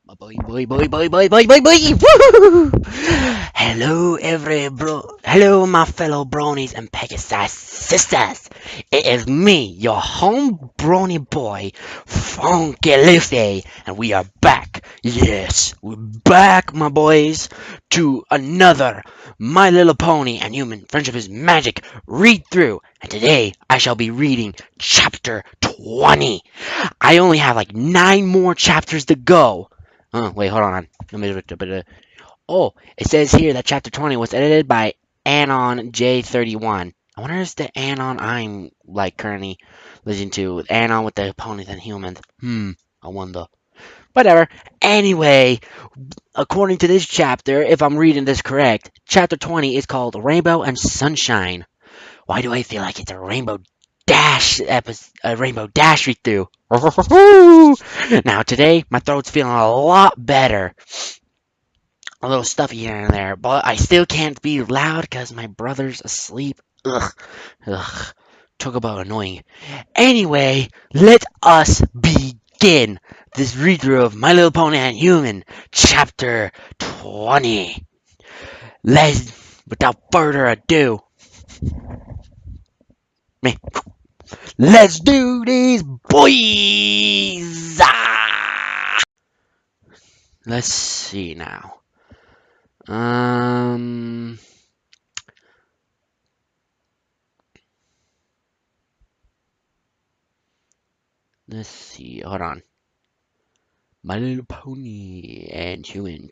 Boy. Woo! Hello, my fellow bronies and Pegasus sisters. It is me, your home brony boy, Funky Luffy, and we are back. Yes, we're back, my boys, to another My Little Pony and Human Friendship is Magic read through. And today I shall be reading chapter 20. I only have like 9 more chapters to go. Oh, wait, hold on. Oh, it says here that chapter 20 was edited by Anon J31. I wonder if it's the Anon I'm like currently listening to. Anon with the ponies and humans. I wonder. Whatever. Anyway, according to this chapter, if I'm reading this correct, chapter 20 is called Rainbow and Sunshine. Why do I feel like it's a Rainbow Dash episode, a Rainbow Dash read through? Now today, my throat's feeling a lot better. A little stuffy here and there, but I still can't be loud because my brother's asleep. Ugh. Talk about annoying. Anyway, let us begin this read-through of My Little Pony and Human, chapter 20. Without further ado, me, let's do these, boys! Let's see now. Um, let's see. Hold on. My Little Pony and Human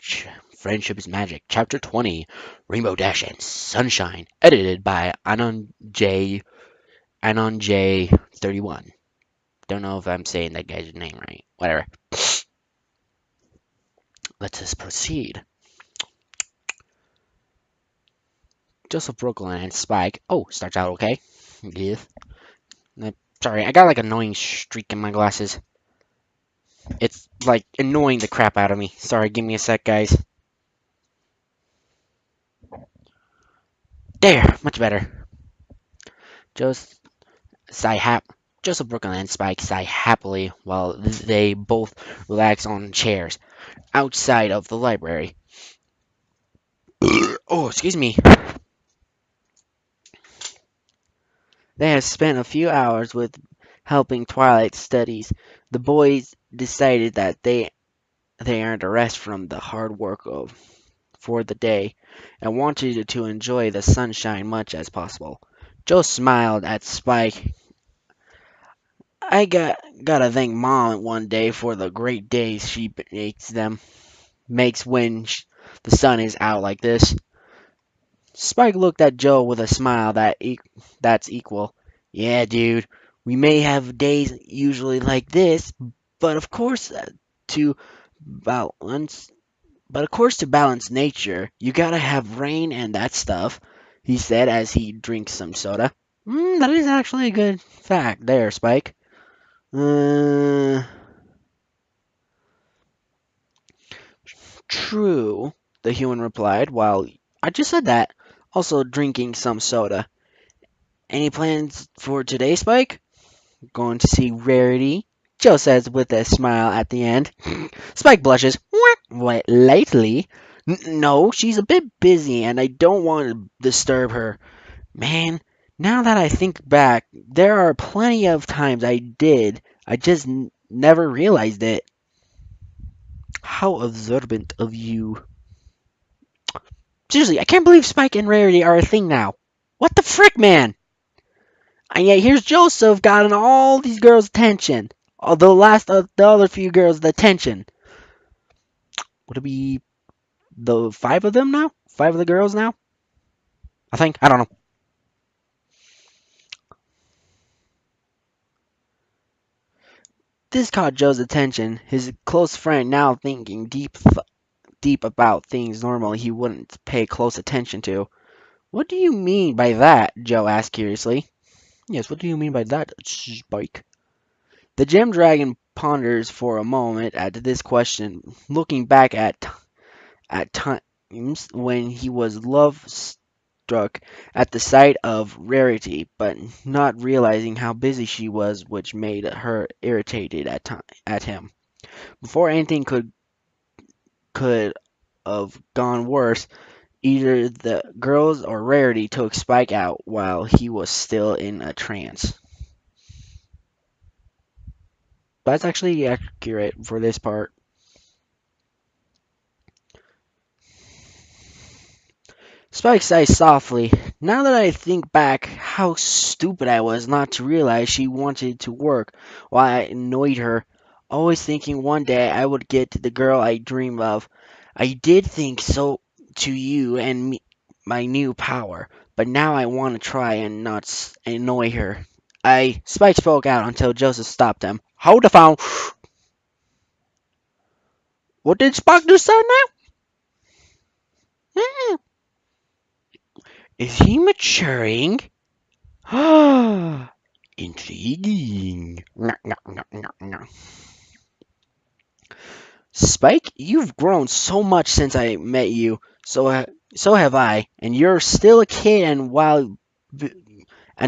Friendship is Magic, Chapter 20, Rainbow Dash and Sunshine, edited by Anon J 31. Don't know if I'm saying that guy's name right. Whatever. Let us proceed. Joseph Brooklyn and Spike. Oh, starts out okay. Yes. Sorry, I got like annoying streak in my glasses. It's like annoying the crap out of me. Sorry, give me a sec, guys. There, much better. Joseph sigh Joseph Brooklyn and Spike sigh happily while they both relax on chairs outside of the library. Oh, excuse me. They have spent a few hours with helping Twilight studies. The boys decided that they earned a rest from the hard work of for the day and wanted to enjoy the sunshine much as possible. Joe smiled at Spike. I gotta thank Mom one day for the great days she makes when the sun is out like this. Spike looked at Joe with a smile that's equal. Yeah, dude, we may have days usually like this, but of course to balance to balance nature, you gotta have rain and that stuff, he said as he drinks some soda. That is actually a good fact there, Spike. Uh, True, the human replied, while I just said that, also drinking some soda. Any plans for today, Spike? Going to see Rarity? Joe says with a smile at the end. Spike blushes. What, lately? No, she's a bit busy and I don't want to disturb her. Man, now that I think back, there are plenty of times I did. I just never realized it. How observant of you. Seriously, I can't believe Spike and Rarity are a thing now. What the frick, man? And yet here's Joseph gotten all these girls' attention. Although last of the other few girls' attention. Would it be the 5 of them now? 5 of the girls now? I think. I don't know. This caught Joe's attention. His close friend now thinking deep about things normally he wouldn't pay close attention to. What do you mean by that? Joe asked curiously. Yes, what do you mean by that, Spike? The gem dragon ponders for a moment at this question, looking back at times when he was love struck at the sight of Rarity, but not realizing how busy she was, which made her irritated at him. Before anything could could have gone worse. Either the girls or Rarity took Spike out while he was still in a trance. That's actually accurate for this part. Spike sighs softly. Now that I think back, how stupid I was not to realize she wanted to work while I annoyed her, always thinking one day I would get the girl I dream of. I did think so to you and me, my new power, but now I want to try and not annoy her. Spike spoke out until Joseph stopped him. Hold the phone. What did Spike do, son? Now? Is he maturing? Intriguing. No, no, no, no, no. Spike, you've grown so much since I met you. So have I. And you're still a kid, and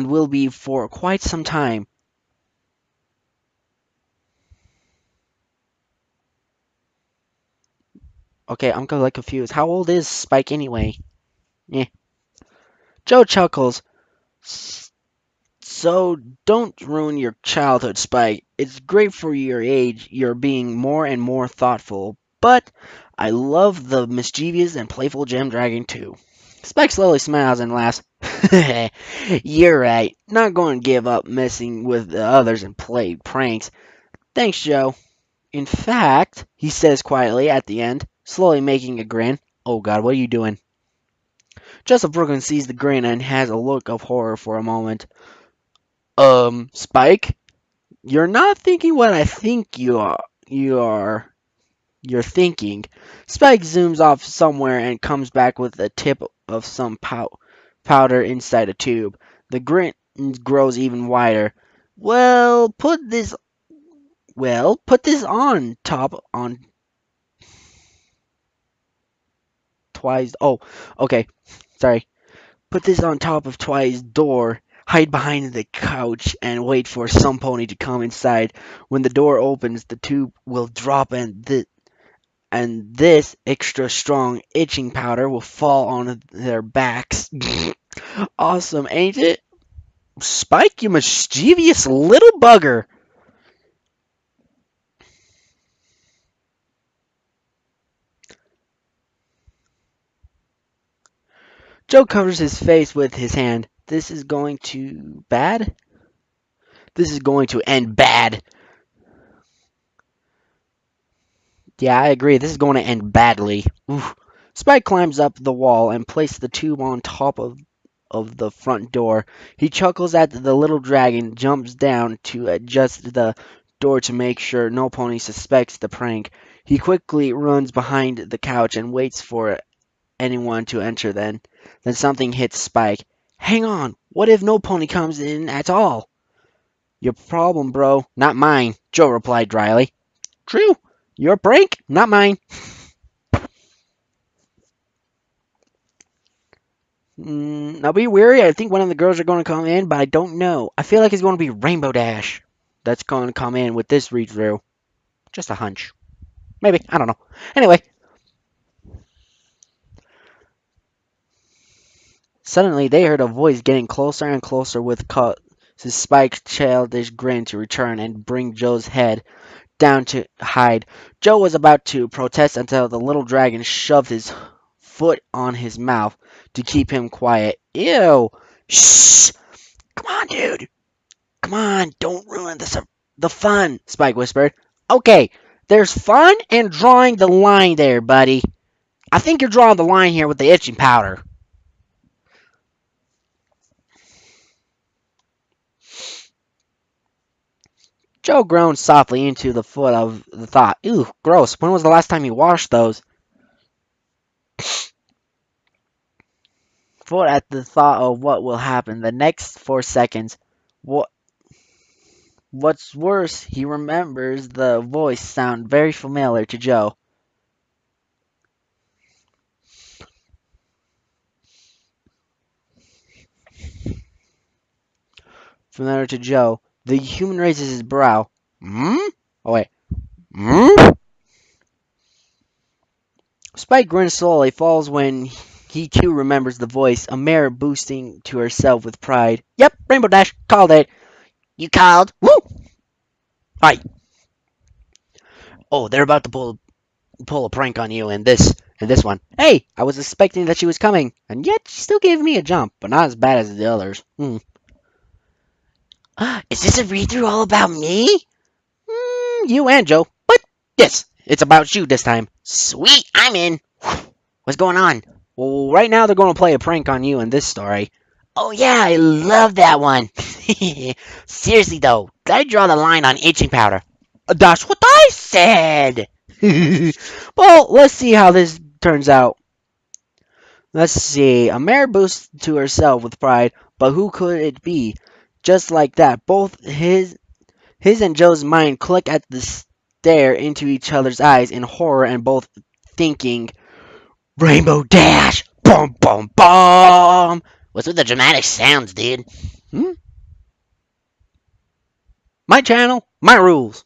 will be for quite some time. Okay, I'm like confused. How old is Spike anyway? Eh. Joe chuckles. So don't ruin your childhood, Spike. It's great for your age. You're being more and more thoughtful. But I love the mischievous and playful Gem Dragon too. Spike slowly smiles and laughs. You're right. Not going to give up messing with the others and play pranks. Thanks, Joe. In fact, he says quietly at the end, slowly making a grin. Oh god, what are you doing? Joseph Brooklyn sees the grin and has a look of horror for a moment. Spike? You're not thinking what I think you are. You're thinking. Spike zooms off somewhere and comes back with a tip of some powder inside a tube. The grin grows even wider. Well, put this on top on Twice. Oh, okay. Sorry. Put this on top of Twice's door. Hide behind the couch and wait for some pony to come inside. When the door opens, the tube will drop and this extra strong itching powder will fall on their backs. Awesome, ain't it? Spike, you mischievous little bugger. Joe covers his face with his hand. This is going to bad? This is going to end bad. Yeah, I agree. This is going to end badly. Oof. Spike climbs up the wall and places the tube on top of the front door. He chuckles at the little dragon, jumps down to adjust the door to make sure no pony suspects the prank. He quickly runs behind the couch and waits for anyone to enter Then something hits Spike. Hang on, what if no pony comes in at all? Your problem, bro, not mine, Joe replied dryly. True, your prank, not mine. Now be wary. I think one of the girls are going to come in, but I don't know. I feel like it's going to be Rainbow Dash that's going to come in with this read through. Just a hunch. Maybe. I don't know. Anyway, suddenly they heard a voice getting closer and closer with Spike's childish grin to return and bring Joe's head down to hide. Joe was about to protest until the little dragon shoved his foot on his mouth to keep him quiet. Ew! Shh! Come on, dude! Come on, don't ruin the fun, Spike whispered. Okay, there's fun and drawing the line there, buddy. I think you're drawing the line here with the itching powder. Joe groaned softly into the foot of the thought. Ew, gross. When was the last time you washed those? Foot at the thought of what will happen the next 4 seconds. What? What's worse, he remembers the voice sound very familiar to Joe. Familiar to Joe. The human raises his brow. Hmm? Oh wait. Hmm? Spike grins slowly, falls when he too remembers the voice, a mare boosting to herself with pride. Yep, Rainbow Dash, called it. You called? Woo! Hi. Oh, they're about to pull a prank on you in this one. Hey, I was expecting that she was coming, and yet she still gave me a jump, but not as bad as the others. Is this a read-through all about me? You and Joe, but yes, it's about you this time. Sweet, I'm in. What's going on? Well, right now they're going to play a prank on you in this story. Oh yeah, I love that one. Seriously though, gotta draw the line on itching powder. That's what I said. Well, let's see how this turns out. Let's see. A mare boosts to herself with pride, but who could it be? Just like that, both his and Joe's mind click at the stare into each other's eyes in horror, and both thinking, Rainbow Dash! Boom, boom, boom! What's with the dramatic sounds, dude? My channel, my rules.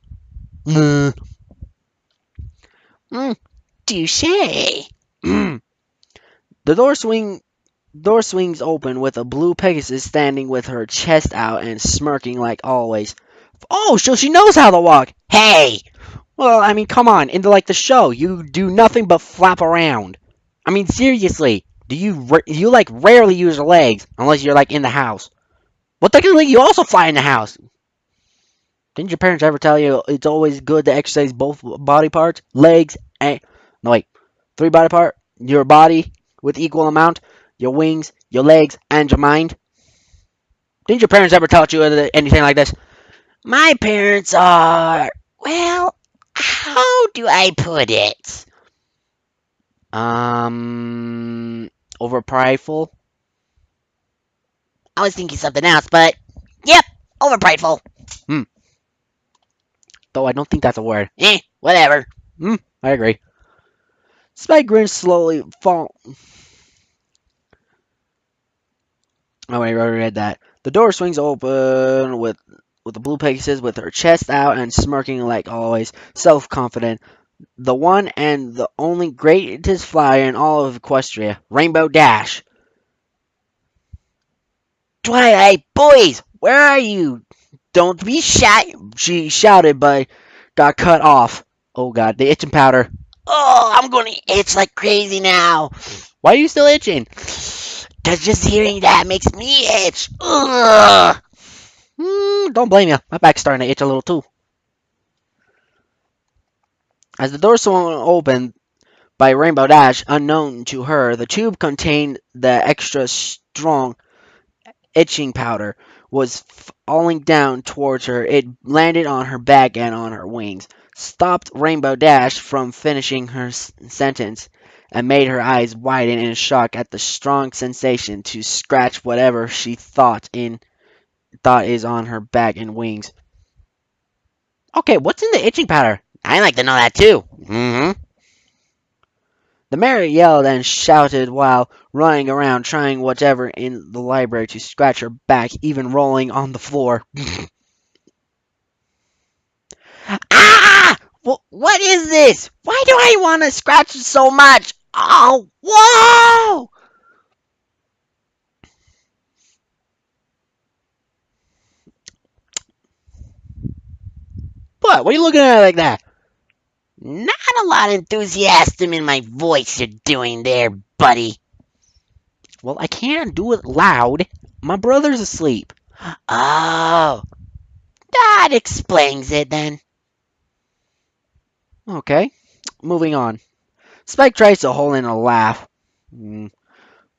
Mm. Touche. The door swings open with a blue Pegasus standing with her chest out and smirking like always. Oh, so she knows how to walk. Hey! Well, I mean, come on. In the show, you do nothing but flap around. I mean, seriously. You like rarely use your legs unless you're like in the house. Well, technically, you also fly in the house. Didn't your parents ever tell you it's always good to exercise both body parts? Legs and... No, wait. 3 body part? Your body with equal amount. Your wings, your legs, and your mind. Didn't your parents ever tell you anything like this? My parents are... Well, how do I put it? Over prideful? I was thinking something else, but... Yep, over prideful. Though I don't think that's a word. Whatever. I agree. Spike grins slowly fall. Oh, I already read that. The door swings open with the blue Pegasus with her chest out and smirking like always, self-confident. The one and the only greatest flyer in all of Equestria, Rainbow Dash. Twilight, boys, where are you? Don't be shy, she shouted, but got cut off. Oh god, the itching powder. Oh, I'm gonna itch like crazy now. Why are you still itching? Cause just hearing that makes me itch. Ugh. Don't blame you. My back's starting to itch a little too. As the door swung open by Rainbow Dash, unknown to her, the tube contained the extra strong itching powder was falling down towards her. It landed on her back and on her wings, stopped Rainbow Dash from finishing her sentence, and made her eyes widen in shock at the strong sensation to scratch whatever she thought is on her back and wings. Okay, what's in the itching powder? I'd like to know that too. The mare yelled and shouted while running around trying whatever in the library to scratch her back, even rolling on the floor. Ah! What is this? Why do I want to scratch it so much? Oh, whoa! What? What are you looking at like that? Not a lot of enthusiasm in my voice you're doing there, buddy. Well, I can't do it loud. My brother's asleep. Oh, that explains it then. Okay, moving on. Spike tries to hold in a laugh,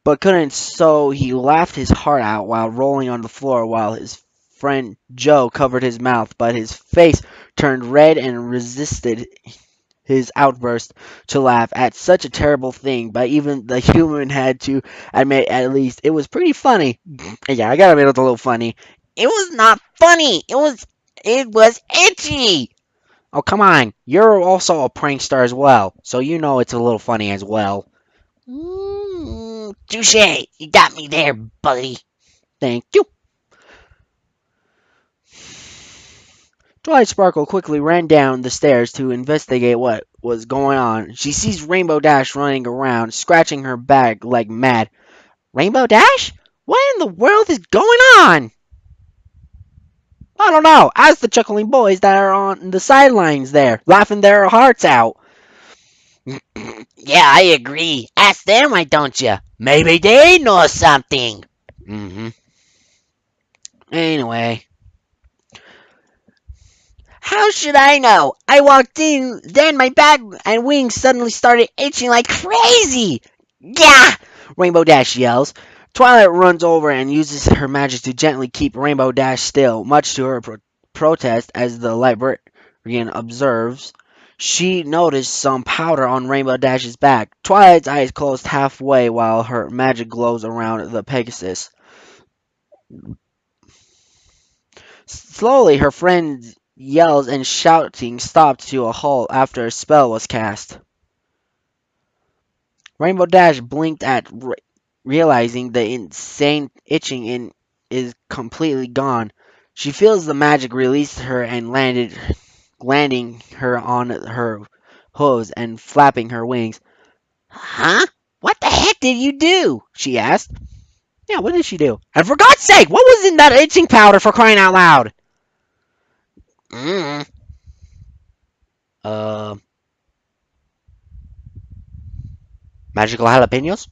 but couldn't, so he laughed his heart out while rolling on the floor while his friend Joe covered his mouth, but his face turned red and resisted his outburst to laugh at such a terrible thing, but even the human had to admit at least it was pretty funny. Yeah, I gotta admit it was a little funny. It was not funny. It was itchy. Oh, come on. You're also a prankster as well, so you know it's a little funny as well. Touche. You got me there, buddy. Thank you. Twilight Sparkle quickly ran down the stairs to investigate what was going on. She sees Rainbow Dash running around, scratching her back like mad. Rainbow Dash? What in the world is going on? I don't know. Ask the chuckling boys that are on the sidelines there, laughing their hearts out. Yeah, I agree. Ask them, why don't you? Maybe they know something. Mm-hmm. Anyway. How should I know? I walked in, then my back and wings suddenly started itching like crazy. Yeah! Rainbow Dash yells. Twilight runs over and uses her magic to gently keep Rainbow Dash still, much to her protest as the librarian observes. She noticed some powder on Rainbow Dash's back. Twilight's eyes closed halfway while her magic glows around the Pegasus. Slowly, her friend yells and shouting stopped to a halt after a spell was cast. Rainbow Dash blinked at realizing the insane itching is completely gone. She feels the magic release her and landing her on her hooves and flapping her wings. Huh? What the heck did you do? She asked. Yeah, what did she do? And for God's sake, what was in that itching powder for crying out loud? Mm. Uh, Magical jalapenos?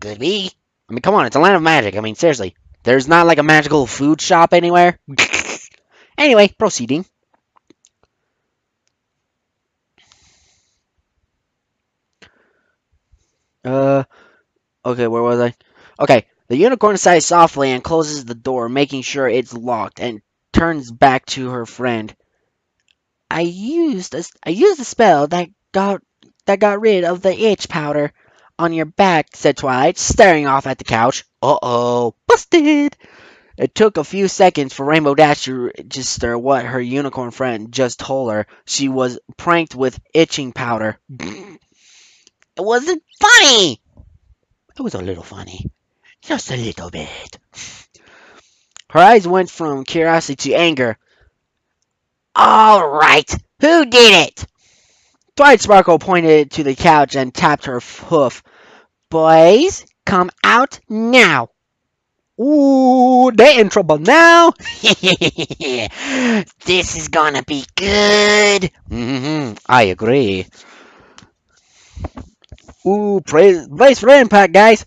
Could be. I mean, come on, it's a land of magic. I mean, seriously. There's not like a magical food shop anywhere. Anyway, proceeding. Okay, where was I? Okay, the unicorn sighs softly and closes the door, making sure it's locked, and turns back to her friend. I used a spell that got rid of the itch powder on your back, said Twilight, staring off at the couch. Uh-oh, busted! It took a few seconds for Rainbow Dash to register what her unicorn friend just told her. She was pranked with itching powder. It wasn't funny! It was a little funny. Just a little bit. Her eyes went from curiosity to anger. All right, who did it? Twilight Sparkle pointed to the couch and tapped her hoof. Boys, come out now. Ooh, they're in trouble now. This is gonna be good. I agree. Ooh, brace for impact, guys.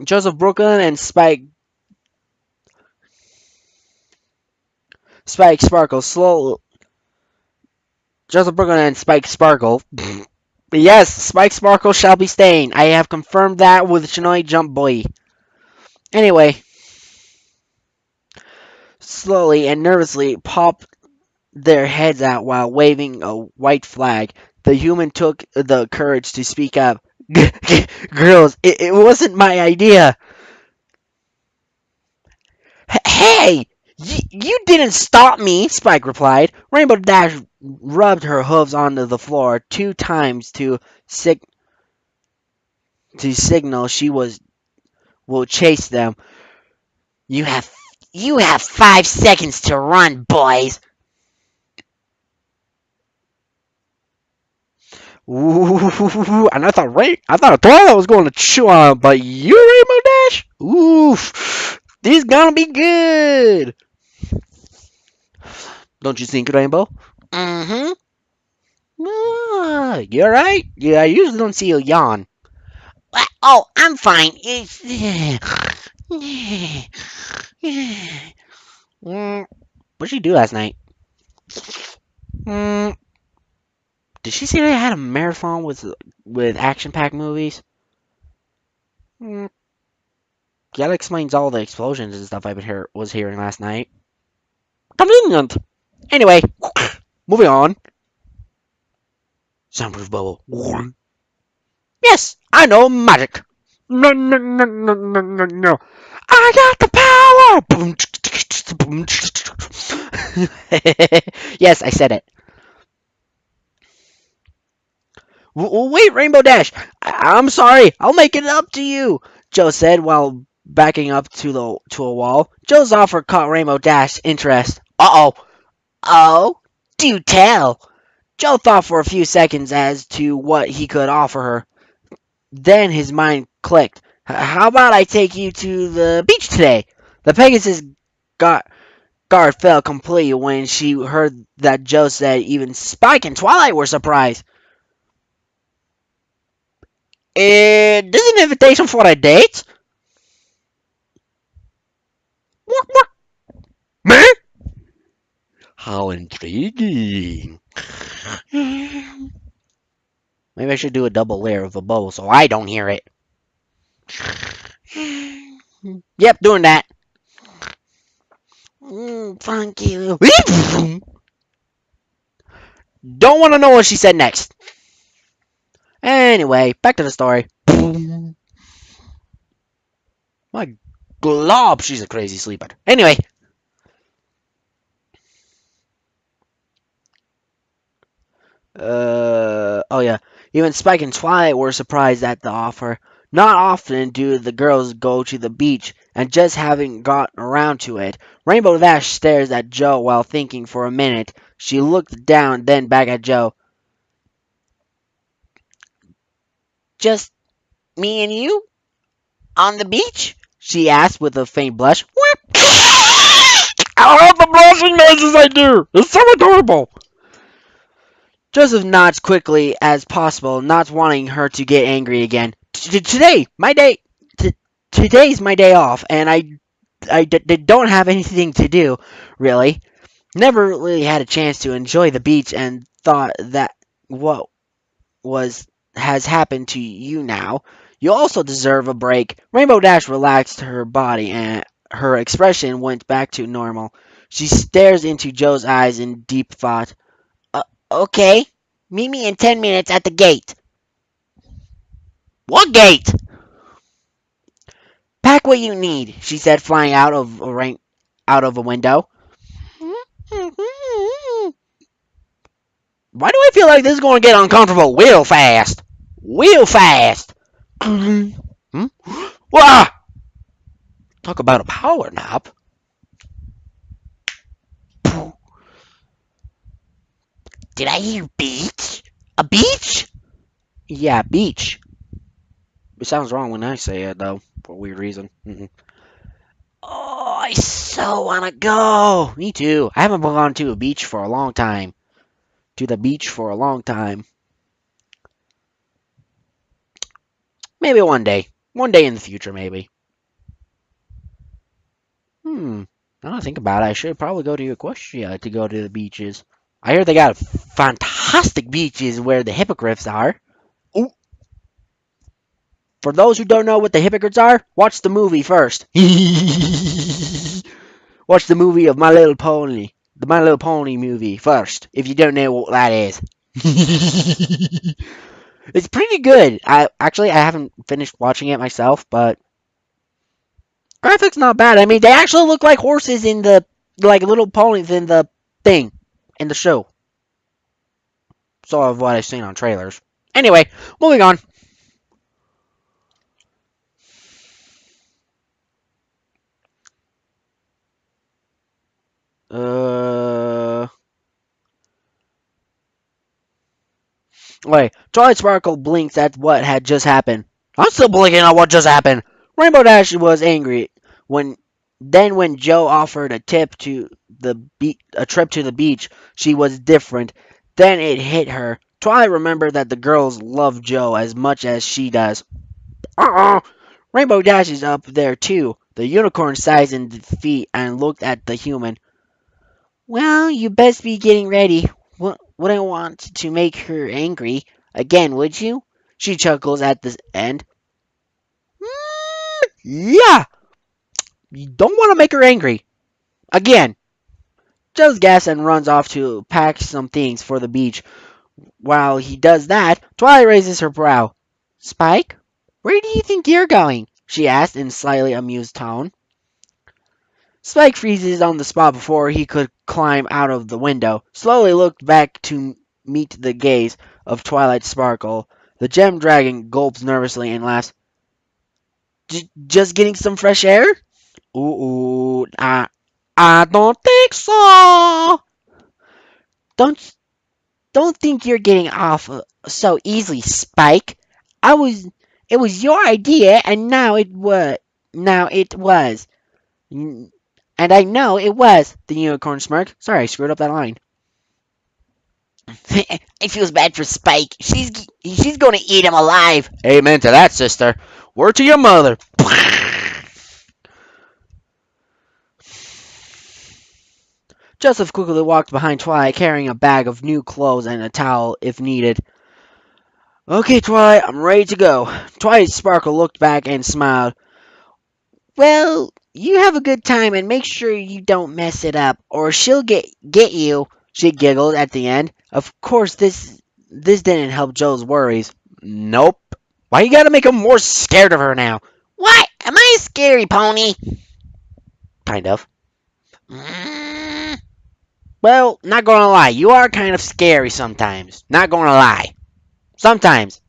Joseph Brooklyn and Spike Sparkle slow. Joseph Brooklyn and Spike Sparkle. Yes, Spike Sparkle shall be staying. I have confirmed that with Shinoy Jump Boy. Anyway, slowly and nervously pop their heads out while waving a white flag. The human took the courage to speak up. Girls, it wasn't my idea. Hey! You didn't stop me, Spike replied. Rainbow Dash rubbed her hooves onto the floor 2 times to signal she will chase them. You have 5 seconds to run, boys. Ooh, and I thought Twilight was going to chew on, but you, Rainbow Dash? Oof, this is gonna be good. Don't you think, Rainbow? Mm-hmm. You're right. Yeah, I usually don't see you yawn. Oh, I'm fine. What did she do last night? Mm, did she say I had a marathon with action-packed movies? Mm, yeah, that explains all the explosions and stuff was hearing last night. Convenient. Anyway, moving on. Soundproof bubble. Yes, I know magic. No, no, no, no, no, no, no. I got the power. Yes, I said it. Wait, Rainbow Dash. I'm sorry. I'll make it up to you, Joe said while backing up to a wall. Joe's offer caught Rainbow Dash's interest. Uh-oh. Oh? Do tell! Joe thought for a few seconds as to what he could offer her. Then his mind clicked. How about I take you to the beach today? The Pegasus got guard fell completely when she heard that Joe said even Spike and Twilight were surprised. This is an invitation for a date? What? Me? How intriguing. Maybe I should do a double layer of a bow so I don't hear it. Yep, doing that. Funky. Don't want to know what she said next. Anyway, back to the story. My glob, she's a crazy sleeper. Anyway. Oh yeah. Even Spike and Twilight were surprised at the offer. Not often do the girls go to the beach, and just having gotten around to it. Rainbow Dash stares at Joe while thinking for a minute. She looked down, then back at Joe. Just me and you? On the beach? She asked with a faint blush. I love the blushing noises I do! It's so adorable! Joseph nods quickly as possible, not wanting her to get angry again. Today, my day. Today's my day off, and I don't have anything to do, really. Never really had a chance to enjoy the beach, and thought that what was has happened to you now. You also deserve a break. Rainbow Dash relaxed her body, and her expression went back to normal. She stares into Joe's eyes in deep thought. Okay. Meet me in 10 minutes at the gate. What gate? Pack what you need, she said, flying out of a window. Why do I feel like this is going to get uncomfortable real fast? Real fast. Hmm? Wah! Talk about a power nap. Did I hear beach? A beach? Yeah, beach. It sounds wrong when I say it, though, for a weird reason. Oh, I so want to go. Me too. I haven't gone to a beach for a long time. To the beach for a long time. Maybe one day. One day in the future, maybe. Now that I think about it, I should probably go to Equestria to go to the beaches. I hear they got fantastic beaches where the hippogriffs are. Ooh. For those who don't know what the hippogriffs are, watch the movie first. Watch the movie of My Little Pony. The My Little Pony movie first, if you don't know what that is. It's pretty good. I haven't finished watching it myself, but graphics not bad. I mean, they actually look like horses in the little ponies in the thing in the show. Sort of what I've seen on trailers. Anyway, moving on. Wait, Twilight Sparkle blinks at what had just happened. I'm still blinking at what just happened. Rainbow Dash was angry when Joe offered a trip to the beach, she was different. Then it hit her. Twilight remembered that the girls love Joe as much as she does. Rainbow Dash is up there too. The unicorn sighed in defeat and looked at the human. Well, you best be getting ready. Wouldn't want to make her angry again, would you? She chuckles at the end. Yeah, you don't want to make her angry. Again. Joe's gas and runs off to pack some things for the beach. While he does that, Twilight raises her brow. Spike, where do you think you're going? She asked in slightly amused tone. Spike freezes on the spot before he could climb out of the window, slowly looked back to meet the gaze of Twilight Sparkle. The gem dragon gulps nervously and laughs. Just getting some fresh air? I don't think so. Don't don't think you're getting off so easily, Spike. I was it was your idea, and now it was. Mm, And I know it was, the unicorn smirked. Sorry, I screwed up that line. It feels bad for Spike. She's gonna eat him alive. Amen to that, sister. Word to your mother. Joseph quickly walked behind Twilight, carrying a bag of new clothes and a towel if needed. Okay, Twilight, I'm ready to go. Twilight Sparkle looked back and smiled. Well, you have a good time and make sure you don't mess it up, or she'll get you. She giggled at the end. Of course, this didn't help Joe's worries. Nope. Why you gotta make him more scared of her now? What? Am I a scary pony? Kind of. Mm, well, not gonna lie, you are kind of scary sometimes. Not gonna lie. Sometimes.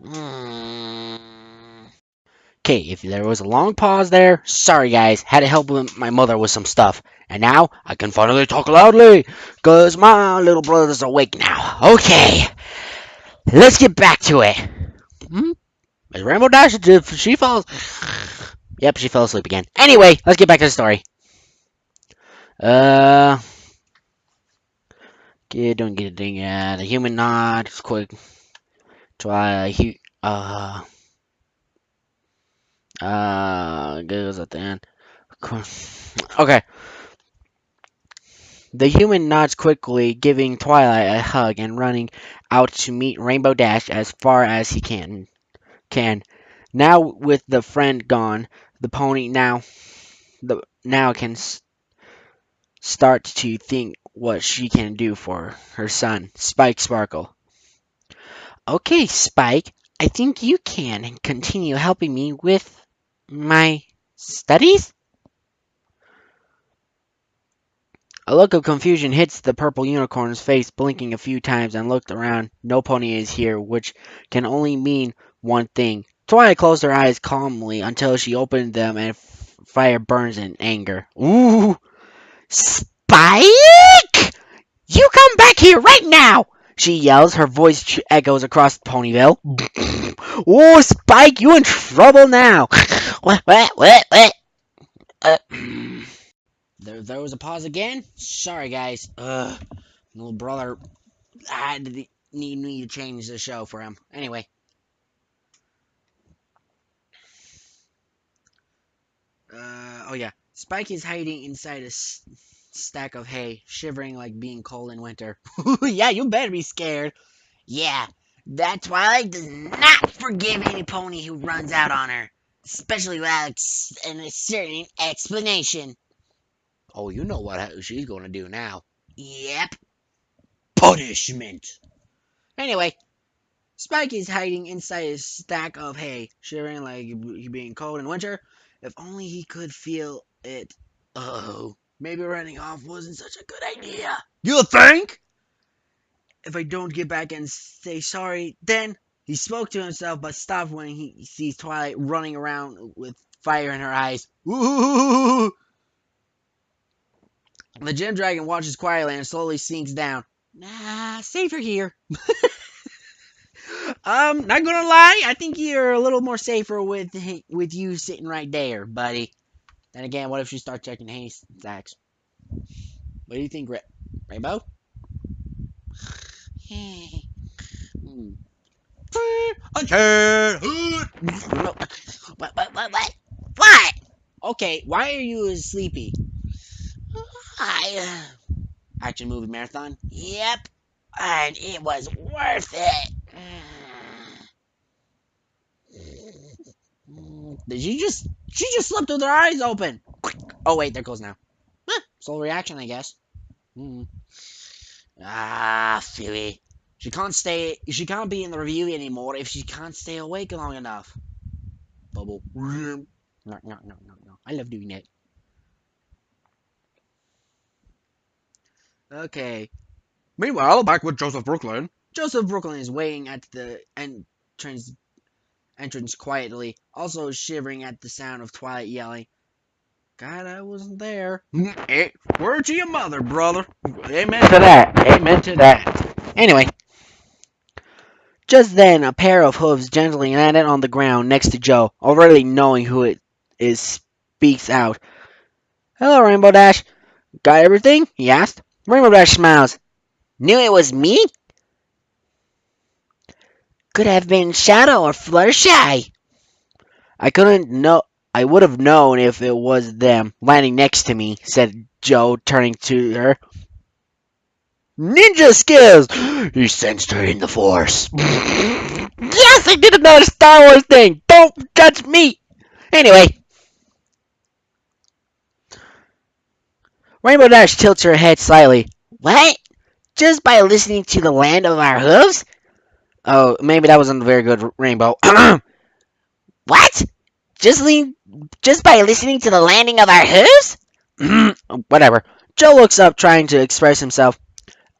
Mm. Okay, if there was a long pause there, sorry guys, had to help my mother with some stuff. And now I can finally talk loudly, cause my little brother's awake now. Okay, let's get back to it. Hmm? Is Rainbow Dash, if she falls... Yep, she fell asleep again. Anyway, let's get back to the story. Uh... Don't get a ding, yeah. The human nod, quick. Try, goes at the end. Okay. The human nods quickly, giving Twilight a hug and running out to meet Rainbow Dash as far as he can. Now with the friend gone, the pony now can start to think what she can do for her son, Spike Sparkle. Okay, Spike, I think you can continue helping me with my studies? A look of confusion hits the purple unicorn's face, blinking a few times and looked around. No pony is here, which can only mean one thing. Twilight closed her eyes calmly until she opened them and fire burns in anger. Ooh! Spike! You come back here right now! She yells, her voice echoes across Ponyville. Oh, Spike, you in trouble now! What? Uh, there was a pause again? Sorry, guys. Little brother had to need me to change the show for him. Anyway. Oh yeah. Spike is hiding inside a stack of hay, shivering like being cold in winter. Yeah, you better be scared. Yeah, that Twilight does not forgive any pony who runs out on her, especially without a certain explanation. Oh, you know what she's gonna do now. Yep, punishment. Anyway, Spike is hiding inside a stack of hay, shivering like he being cold in winter. If only he could feel it. Oh, maybe running off wasn't such a good idea. You think? If I don't get back and say sorry, then he spoke to himself, but stopped when he sees Twilight running around with fire in her eyes. Ooh! The gym dragon watches quietly and slowly sinks down. Nah, safer here. Not gonna lie, I think you're a little more safer with you sitting right there, buddy. Then again, what if she starts checking hay stacks? What do you think, Rainbow? Hmm. What? Okay, why are you sleepy? I action movie marathon. Yep, and it was worth it. Did she just? She just slept with her eyes open. Oh wait, there goes now. Slow reaction, I guess. Mm. Ah, Philly. She can't stay. She can't be in the review anymore if she can't stay awake long enough. Bubble. No. I love doing that. Okay. Meanwhile, back with Joseph Brooklyn. Joseph Brooklyn is waiting at the entrance quietly, also shivering at the sound of Twilight yelling. God, I wasn't there. Word to your mother, brother. Amen to that. Amen to that. Anyway, just then a pair of hooves gently landed on the ground next to Joe, already knowing who it is speaks out. Hello, Rainbow Dash. Got everything? He asked. Rainbow Dash smiles. Knew it was me? Could have been Shadow or Fluttershy. I couldn't know. I would have known if it was them landing next to me, said Joe, turning to her. Ninja skills! He sensed her in the force. Yes, I did another Star Wars thing! Don't judge me! Anyway, Rainbow Dash tilts her head slightly. What? Just by listening to the land of our hooves? Oh, maybe that wasn't very good, Rainbow. What? Just just by listening to the landing of our hooves? Whatever. Joe looks up, trying to express himself.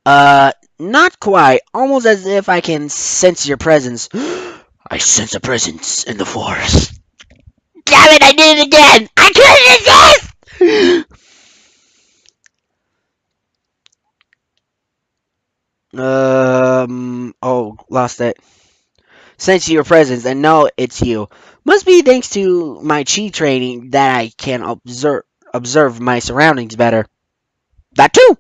Not quite. Almost as if I can sense your presence. I sense a presence in the forest. Damn it, I did it again! I couldn't resist! Lost it. Sense your presence and know it's you. Must be thanks to my chi training that I can observe my surroundings better. That too.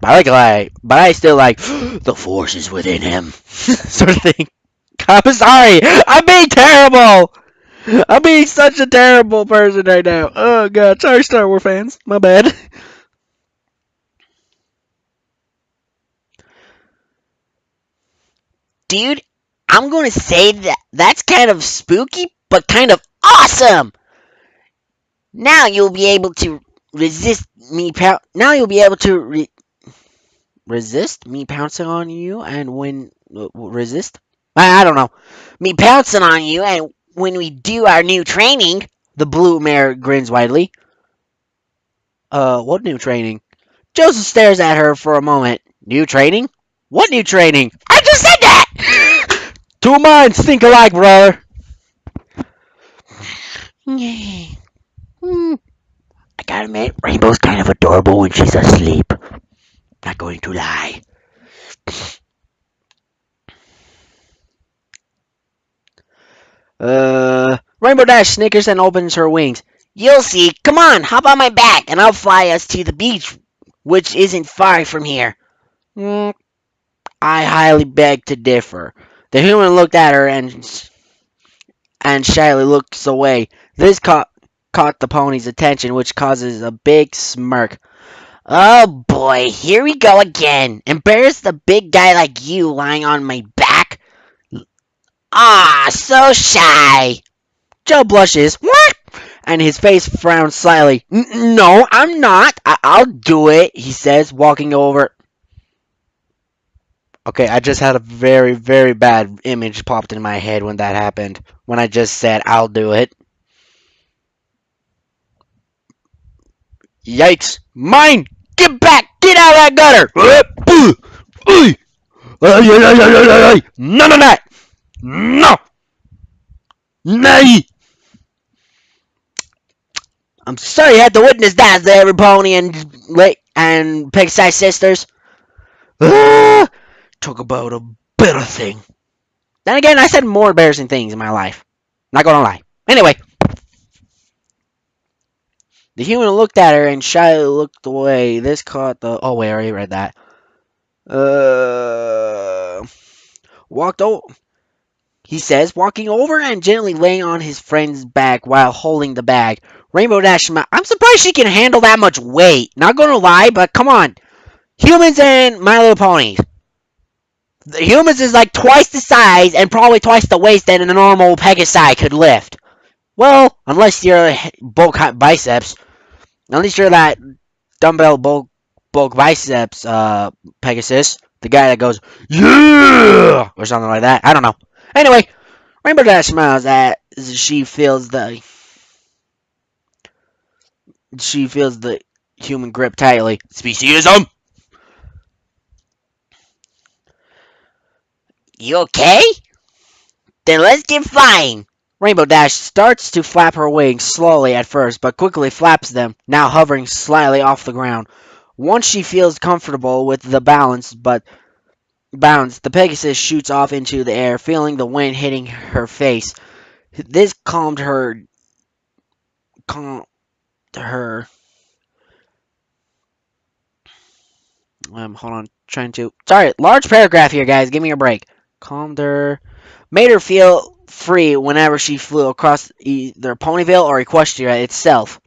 But I still like the force is within him, sort of thing. I'm sorry. I'm being terrible. I'm being such a terrible person right now. Oh god, sorry, Star Wars fans. My bad. Dude, I'm going to say that's kind of spooky, but kind of awesome. Now you'll be able to resist me. Now you'll be able to resist me pouncing on you, and when resist. I don't know. Me pouncing on you, and when we do our new training, the blue mare grins widely. What new training? Joseph stares at her for a moment. New training? What new training? I just said that! Two minds think alike, brother. I gotta admit, Rainbow's kind of adorable when she's asleep. Not going to lie. Rainbow Dash snickers and opens her wings. You'll see. Come on, hop on my back, and I'll fly us to the beach, which isn't far from here. Mm, I highly beg to differ. The human looked at her and shyly looks away. This caught the pony's attention, which causes a big smirk. Oh boy, here we go again. Embarrass the big guy like you lying on my back? Ah, so shy. Joe blushes. What? And his face frowns slightly. No, I'm not. I'll do it, he says, walking over. Okay, I just had a very, very bad image popped in my head when that happened. When I just said, I'll do it. Yikes. Mine! Get back! Get out of that gutter! None of that! No! Nay! I'm sorry you had to witness that, there, Pony and Pig-sized sisters. Talk about a better thing. Then again, I said more embarrassing things in my life. Not gonna lie. Anyway, the human looked at her and shyly looked away. This caught the. Oh wait, I already read that. Walked over. He says, walking over and gently laying on his friend's back while holding the bag. Rainbow Dash. I'm surprised she can handle that much weight. Not gonna lie, but come on. Humans and My Little Ponies. The humans is like twice the size and probably twice the weight that a normal Pegasi could lift. Well, unless you're bulk biceps. Unless you're that dumbbell bulk biceps Pegasus. The guy that goes, yeah! Or something like that. I don't know. Anyway, Rainbow Dash smiles as she feels the human grip tightly. Speciesism! You okay? Then let's get flying. Rainbow Dash starts to flap her wings slowly at first, but quickly flaps them, now hovering slightly off the ground. Once she feels comfortable with the bounce, the Pegasus shoots off into the air, feeling the wind hitting her face. This calmed her. Hold on, trying to. Sorry, large paragraph here, guys. Give me a break. Calmed her. Made her feel free whenever she flew across either Ponyville or Equestria itself.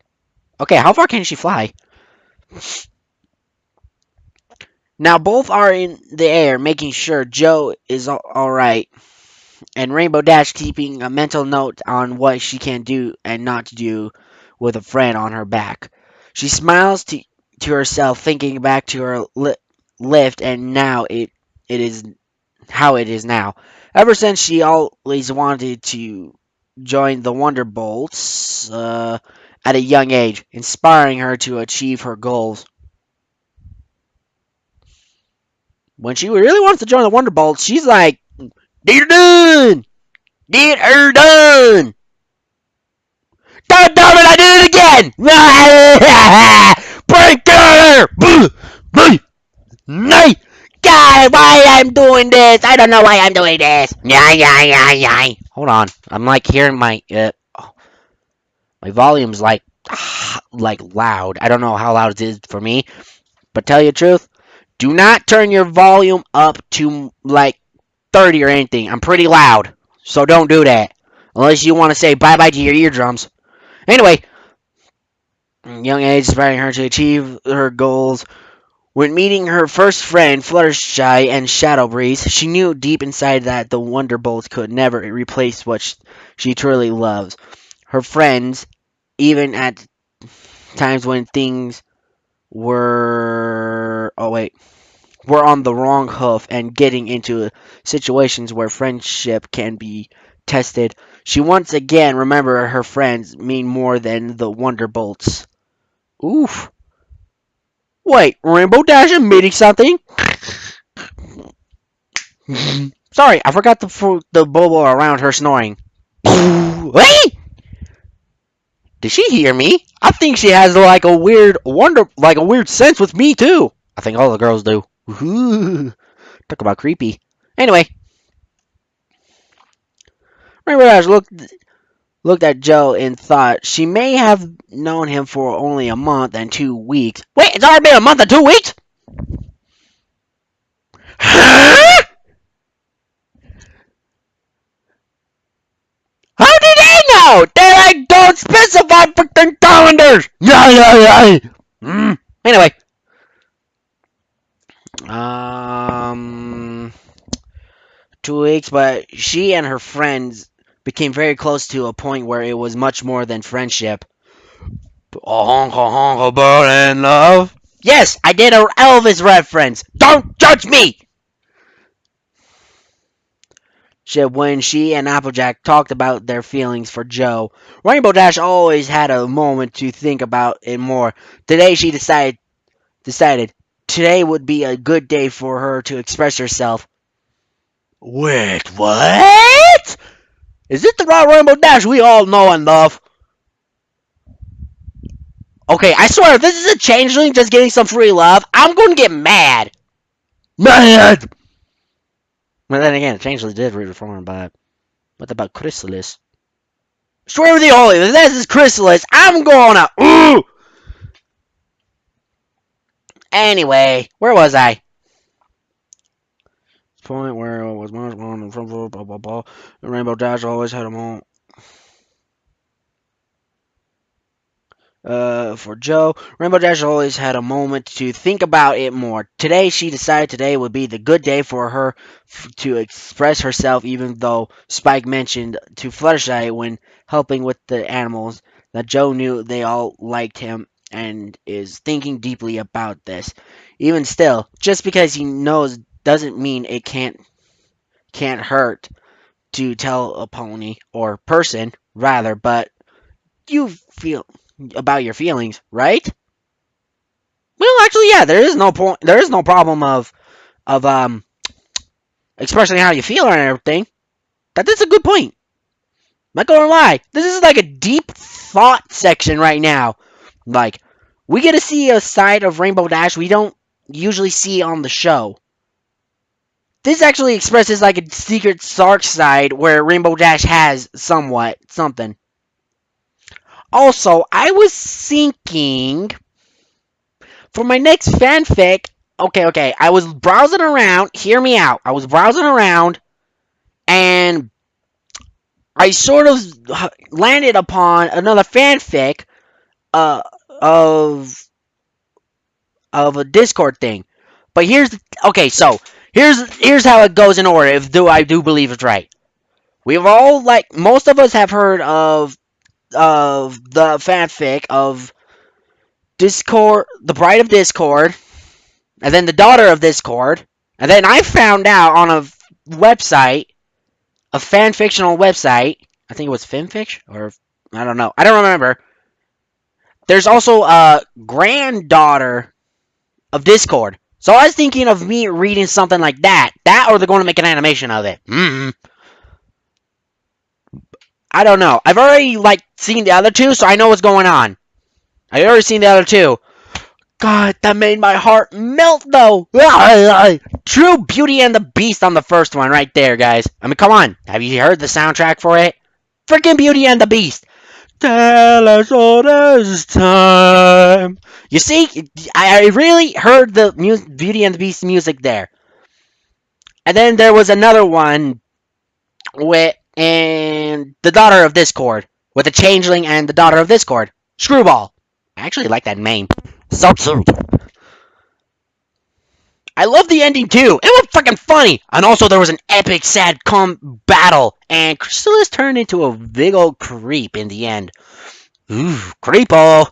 Okay, how far can she fly? Now both are in the air, making sure Joe is alright, and Rainbow Dash keeping a mental note on what she can do and not do with a friend on her back. She smiles to herself, thinking back to her lift, and now it is how it is now. Ever since she always wanted to join the Wonderbolts at a young age, inspiring her to achieve her goals. When she really wants to join the Wonderbolts, she's like, "Get her done! Get her done! God damn it, I did it again! Break her! Nay! God, why I'm doing this? I don't know why I'm doing this. Yeah. Hold on, I'm like hearing my volume's like loud. I don't know how loud it is for me, but tell you the truth, do not turn your volume up to like 30 or anything. I'm pretty loud, so don't do that unless you want to say bye bye to your eardrums. Anyway, young age inspiring her to achieve her goals. When meeting her first friend, Fluttershy and Shadow Breeze, she knew deep inside that the Wonderbolts could never replace what she truly loves. Her friends, even at times when things were were on the wrong hoof and getting into situations where friendship can be tested, she once again remembered her friends mean more than the Wonderbolts. Oof. Wait, Rainbow Dash admitting something? Sorry, I forgot the bubble around her snoring. Hey! Did she hear me? I think she has like a weird sense with me too. I think all the girls do. Talk about creepy. Anyway, Rainbow Dash looked at Joe and thought she may have known him for only a month and 2 weeks. Wait, it's already been a month and 2 weeks? Huh? How did they know? They like don't specify freaking calendars. Yeah. Anyway, 2 weeks, but she and her friends became very close to a point where it was much more than friendship. A bird in love. Yes, I did a Elvis reference. Don't judge me. When she and Applejack talked about their feelings for Joe, Rainbow Dash always had a moment to think about it more. Today she decided today would be a good day for her to express herself. Wait, what? Is it the right Rainbow Dash we all know and love? Okay, I swear, if this is a changeling just getting some free love, I'm going to get mad. Mad! But then again, changeling did reform, but what about Chrysalis? Swear with the holy, if this is Chrysalis, I'm gonna. Ooh! Anyway, where was I? Point where it was much more than blah blah blah. The Rainbow Dash always had them all. For Joe, Rainbow Dash always had a moment to think about it more. Today, she decided today would be the good day for her to express herself, even though Spike mentioned to Fluttershy when helping with the animals that Joe knew they all liked him and is thinking deeply about this. Even still, just because he knows doesn't mean it can't hurt to tell a pony or person rather, but you feel about your feelings, right? Well, actually, yeah, there is no point. There is no problem of expressing how you feel or everything. That is a good point. not gonna lie, this is like a deep thought section right now. Like, we get to see a side of Rainbow Dash we don't usually see on the show. This actually expresses like a secret Sark side where Rainbow Dash has somewhat something. Also, I was thinking for my next fanfic. Okay. I was browsing around. Hear me out. I was browsing around, and I sort of landed upon another fanfic uh, of a Discord thing. But here's how it goes in order. If I do believe it's right. We've all most of us have heard of the fanfic of Discord, the Bride of Discord, and then the Daughter of Discord, and then I found out on a website, a fan fictional website. I think it was Finfic, or I don't know. I don't remember. There's also a granddaughter of Discord. So I was thinking of me reading something like that. That or they're going to make an animation of it. I don't know. I've already seen the other two, so I know what's going on. I've already seen the other two. God, that made my heart melt though. True Beauty and the Beast on the first one right there, guys. I mean, come on. Have you heard the soundtrack for it? Freaking Beauty and the Beast. Tell us all this time. You see, I really heard the Beauty and the Beast music there. And then there was another one with the Daughter of Discord, with the Changeling and the Daughter of Discord. Screwball. I actually like that name. So cute. I love the ending too. It was freaking funny. And also there was an epic sad battle, and Chrysalis turned into a big old creep in the end. Ooh, creepo.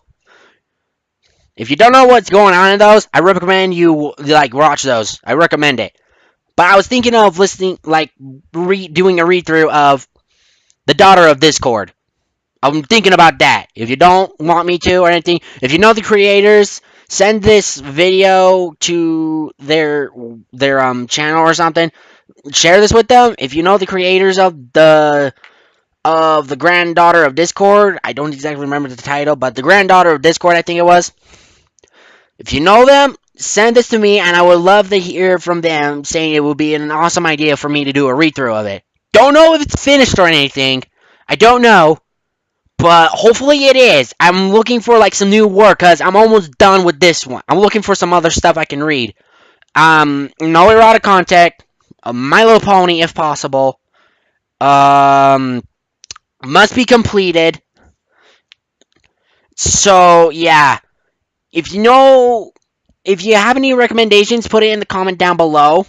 If you don't know what's going on in those, I recommend you watch those. I recommend it. But I was thinking of listening, doing a read through of the Daughter of Discord. I'm thinking about that. If you don't want me to or anything, if you know the creators, send this video to their channel or something. Share this with them. If you know the creators of the Granddaughter of Discord, I don't exactly remember the title, but the Granddaughter of Discord, I think it was. If you know them, send this to me, and I would love to hear from them saying it would be an awesome idea for me to do a read-through of it. Don't know if it's finished or anything. I don't know. But hopefully it is. I'm looking for some new work because I'm almost done with this one. I'm looking for some other stuff I can read. No erotic content. My Little Pony if possible. Must be completed. So yeah. If you have any recommendations, put it in the comment down below.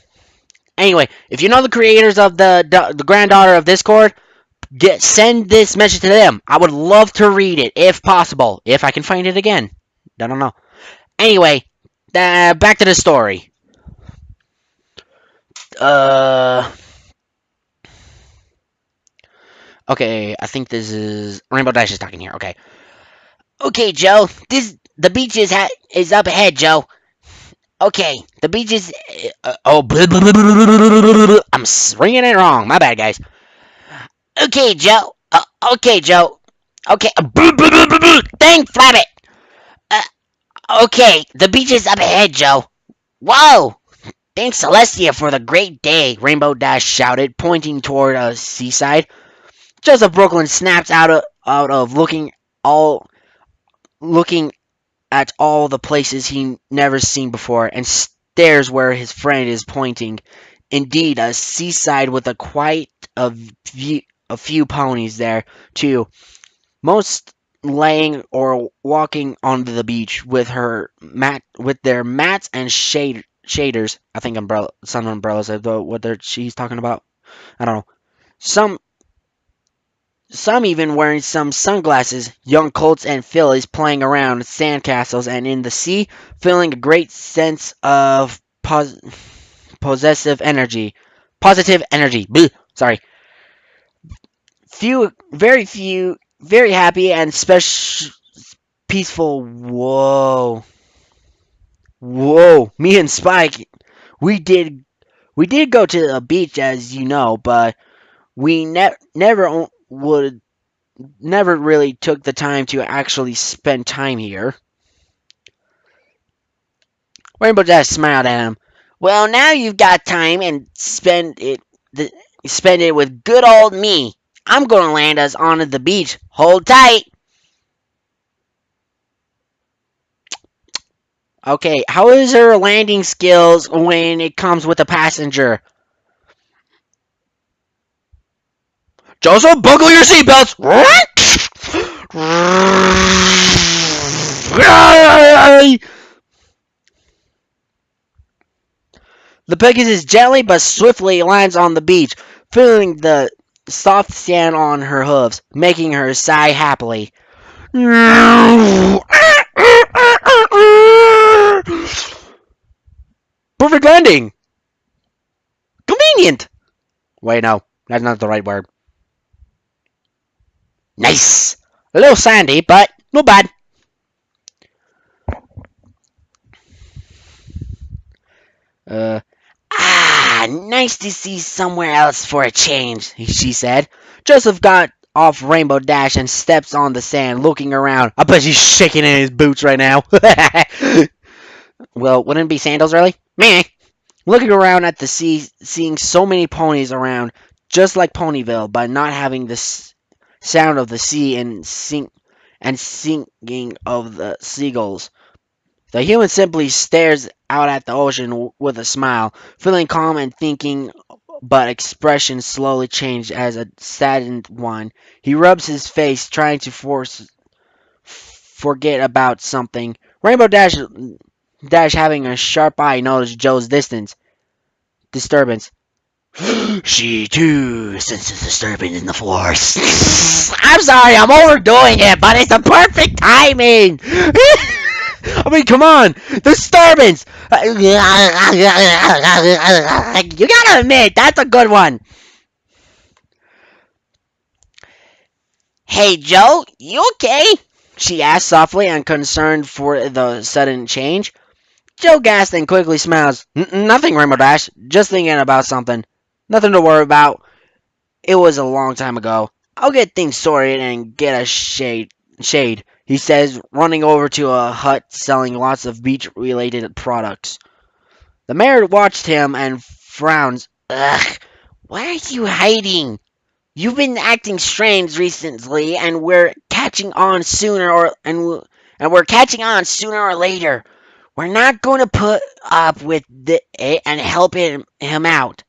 Anyway, if you know the creators of the Granddaughter of Discord, send this message to them. I would love to read it, if possible. If I can find it again. I don't know. Anyway, back to the story. Okay, I think this is... Rainbow Dash is talking here, okay. Okay, Joe. The beach is up ahead, Joe. Okay, the beach is... I'm ringing it wrong. My bad, guys. Okay, Joe. Okay, Joe. Okay. Dang, flab it. Okay, the beach is up ahead, Joe. Whoa! Thanks, Celestia, for the great day, Rainbow Dash shouted, pointing toward a seaside. Joseph Brooklyn snaps out of looking at all the places he never seen before, and stares where his friend is pointing. Indeed, a seaside with a few ponies there, too. Most laying or walking on the beach with their mats and shaders. I think some umbrellas are what she's talking about. I don't know. Some even wearing some sunglasses. Young colts and fillies playing around sandcastles and in the sea, feeling a great sense of positive energy. Bleh, sorry. Very few, very happy and peaceful. Whoa. Me and Spike, we did go to a beach, as you know, but we never would never really took the time to actually spend time here. Rainbow Dash smiled at him. Well, now you've got time and spend it with good old me. I'm gonna land us onto the beach. Hold tight. Okay, how is her landing skills when it comes with a passenger? Joseph, buckle your seatbelts. The Pegasus gently but swiftly lands on the beach, feeling the soft sand on her hooves, making her sigh happily. Perfect landing! Convenient! Wait, no, that's not the right word. Nice! A little sandy, but not bad. Uh, nice to see somewhere else for a change, she said. Joseph got off Rainbow Dash and steps on the sand, looking around. I bet he's shaking in his boots right now. Well, wouldn't it be sandals, really? Meh. Looking around at the sea, seeing so many ponies around, just like Ponyville, but not having the sound of the sea and singing of the seagulls. The human simply stares out at the ocean with a smile, feeling calm and thinking, but expression slowly changed as a saddened one. He rubs his face, trying to forget about something. Rainbow Dash having a sharp eye noticed Joe's disturbance. She too senses disturbance in the force. I'm sorry, I'm overdoing it, but it's the perfect timing. I mean, come on, disturbance. You gotta admit, that's a good one. Hey, Joe, you okay? She asked softly, unconcerned for the sudden change. Joe gasped and quickly smiles. Nothing, Rainbow Dash. Just thinking about something. Nothing to worry about. It was a long time ago. I'll get things sorted and get a shade, he says, running over to a hut selling lots of beach-related products. The mayor watched him and frowns. Ugh, why are you hiding? You've been acting strange recently, and we're catching on we're catching on sooner or later. We're not going to put up with it and help him out.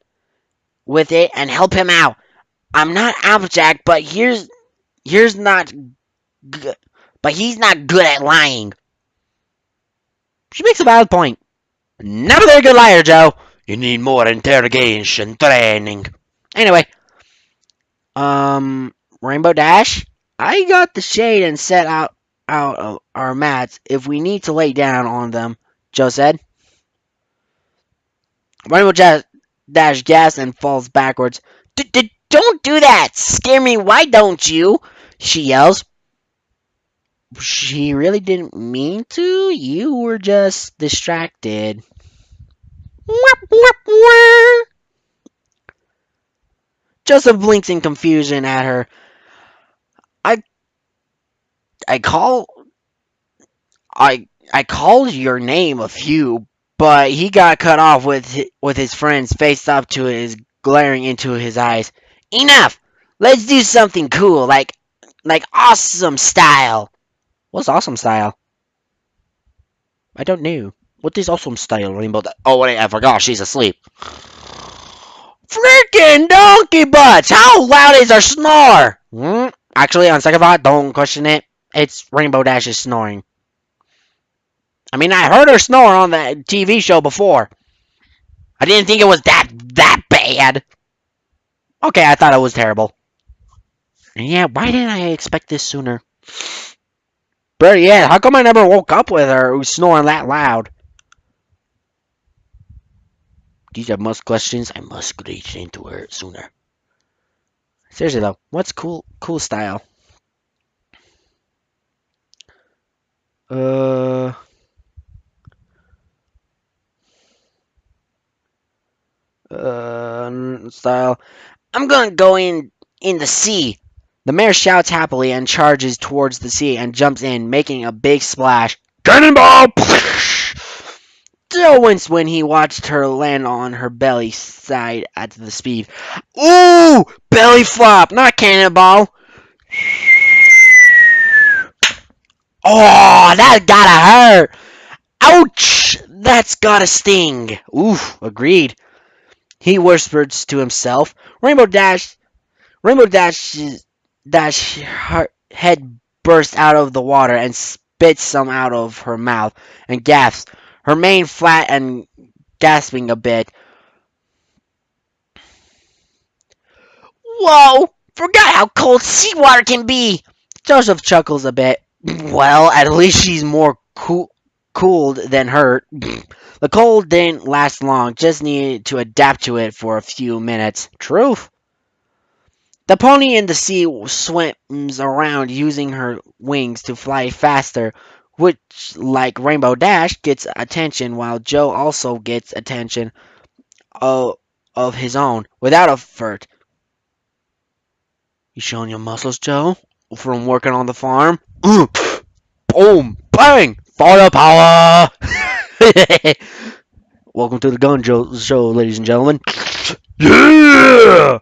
With it and help him out. I'm not Applejack, but here's not good. But he's not good at lying. She makes a valid point. Not a very good liar, Joe. You need more interrogation training. Anyway, Rainbow Dash, I got the shade and set out of our mats if we need to lay down on them, Joe said. Rainbow Dash gasps and falls backwards. Don't do that! Scare me, why don't you? She yells. She really didn't mean to. You were just distracted. Joseph blinks in confusion at her. I I call I called your name a few, but he got cut off with his friend's face up to his glaring into his eyes. Enough! Let's do something cool, like awesome style. What's awesome style? I don't know. What is awesome style, Rainbow? Oh wait, I forgot. She's asleep. Freaking donkey butts! How loud is her snore? Actually, on second thought, don't question it. It's Rainbow Dash's snoring. I mean, I heard her snore on the TV show before. I didn't think it was that bad. Okay, I thought it was terrible. Yeah, why didn't I expect this sooner? But yeah, how come I never woke up with her who's snoring that loud? These are must questions. I must reach into her sooner. Seriously though, what's cool style? Uh, style. I'm gonna go in the sea. The mare shouts happily and charges towards the sea and jumps in, making a big splash. Cannonball! Joe winced when he watched her land on her belly side at the speed. Ooh! Belly flop, not cannonball! Oh, that gotta hurt! Ouch! That's gotta sting! Oof, agreed. He whispered to himself. Rainbow Dash her head burst out of the water and spit some out of her mouth and gasped, her mane flat and gasping a bit. Whoa! Forgot how cold seawater can be! Joseph chuckles a bit. Well, at least she's more cooled than hurt. The cold didn't last long, just needed to adapt to it for a few minutes. Truth. The pony in the sea swims around using her wings to fly faster, which, like Rainbow Dash, gets attention while Joe also gets attention of his own, without effort. You showing your muscles, Joe? From working on the farm? Boom! Bang! Firepower! Welcome to the gun show, ladies and gentlemen. Yeah!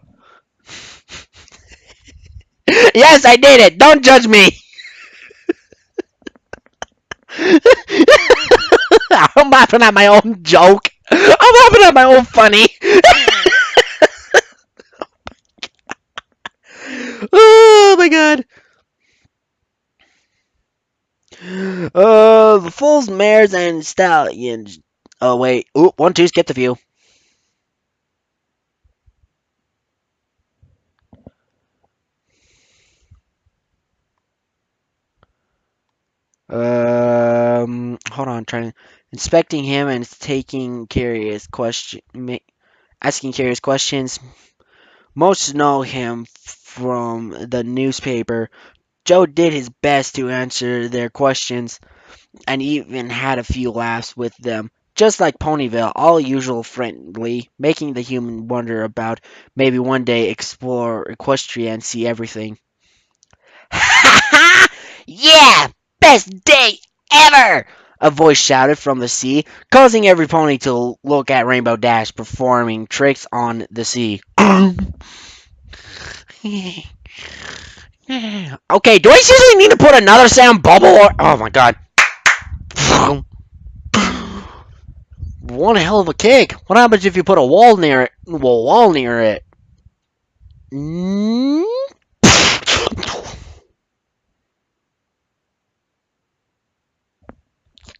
Yes, I did it! Don't judge me! I'm laughing at my own joke. I'm laughing at my own funny. Oh my god. The foals, mares, and stallions. Oh wait. Ooh, 1, 2, skipped a few. Hold on, inspecting him and asking curious questions. Most know him from the newspaper. Joe did his best to answer their questions and even had a few laughs with them. Just like Ponyville, all usual friendly, making the human wonder about maybe one day explore Equestria and see everything. Ha ha! Yeah! Best day ever! A voice shouted from the sea, causing every pony to look at Rainbow Dash performing tricks on the sea. Okay, do I seriously need to put another sound bubble or... Oh my god. One hell of a cake. What happens if you put a wall near it? Wall near it.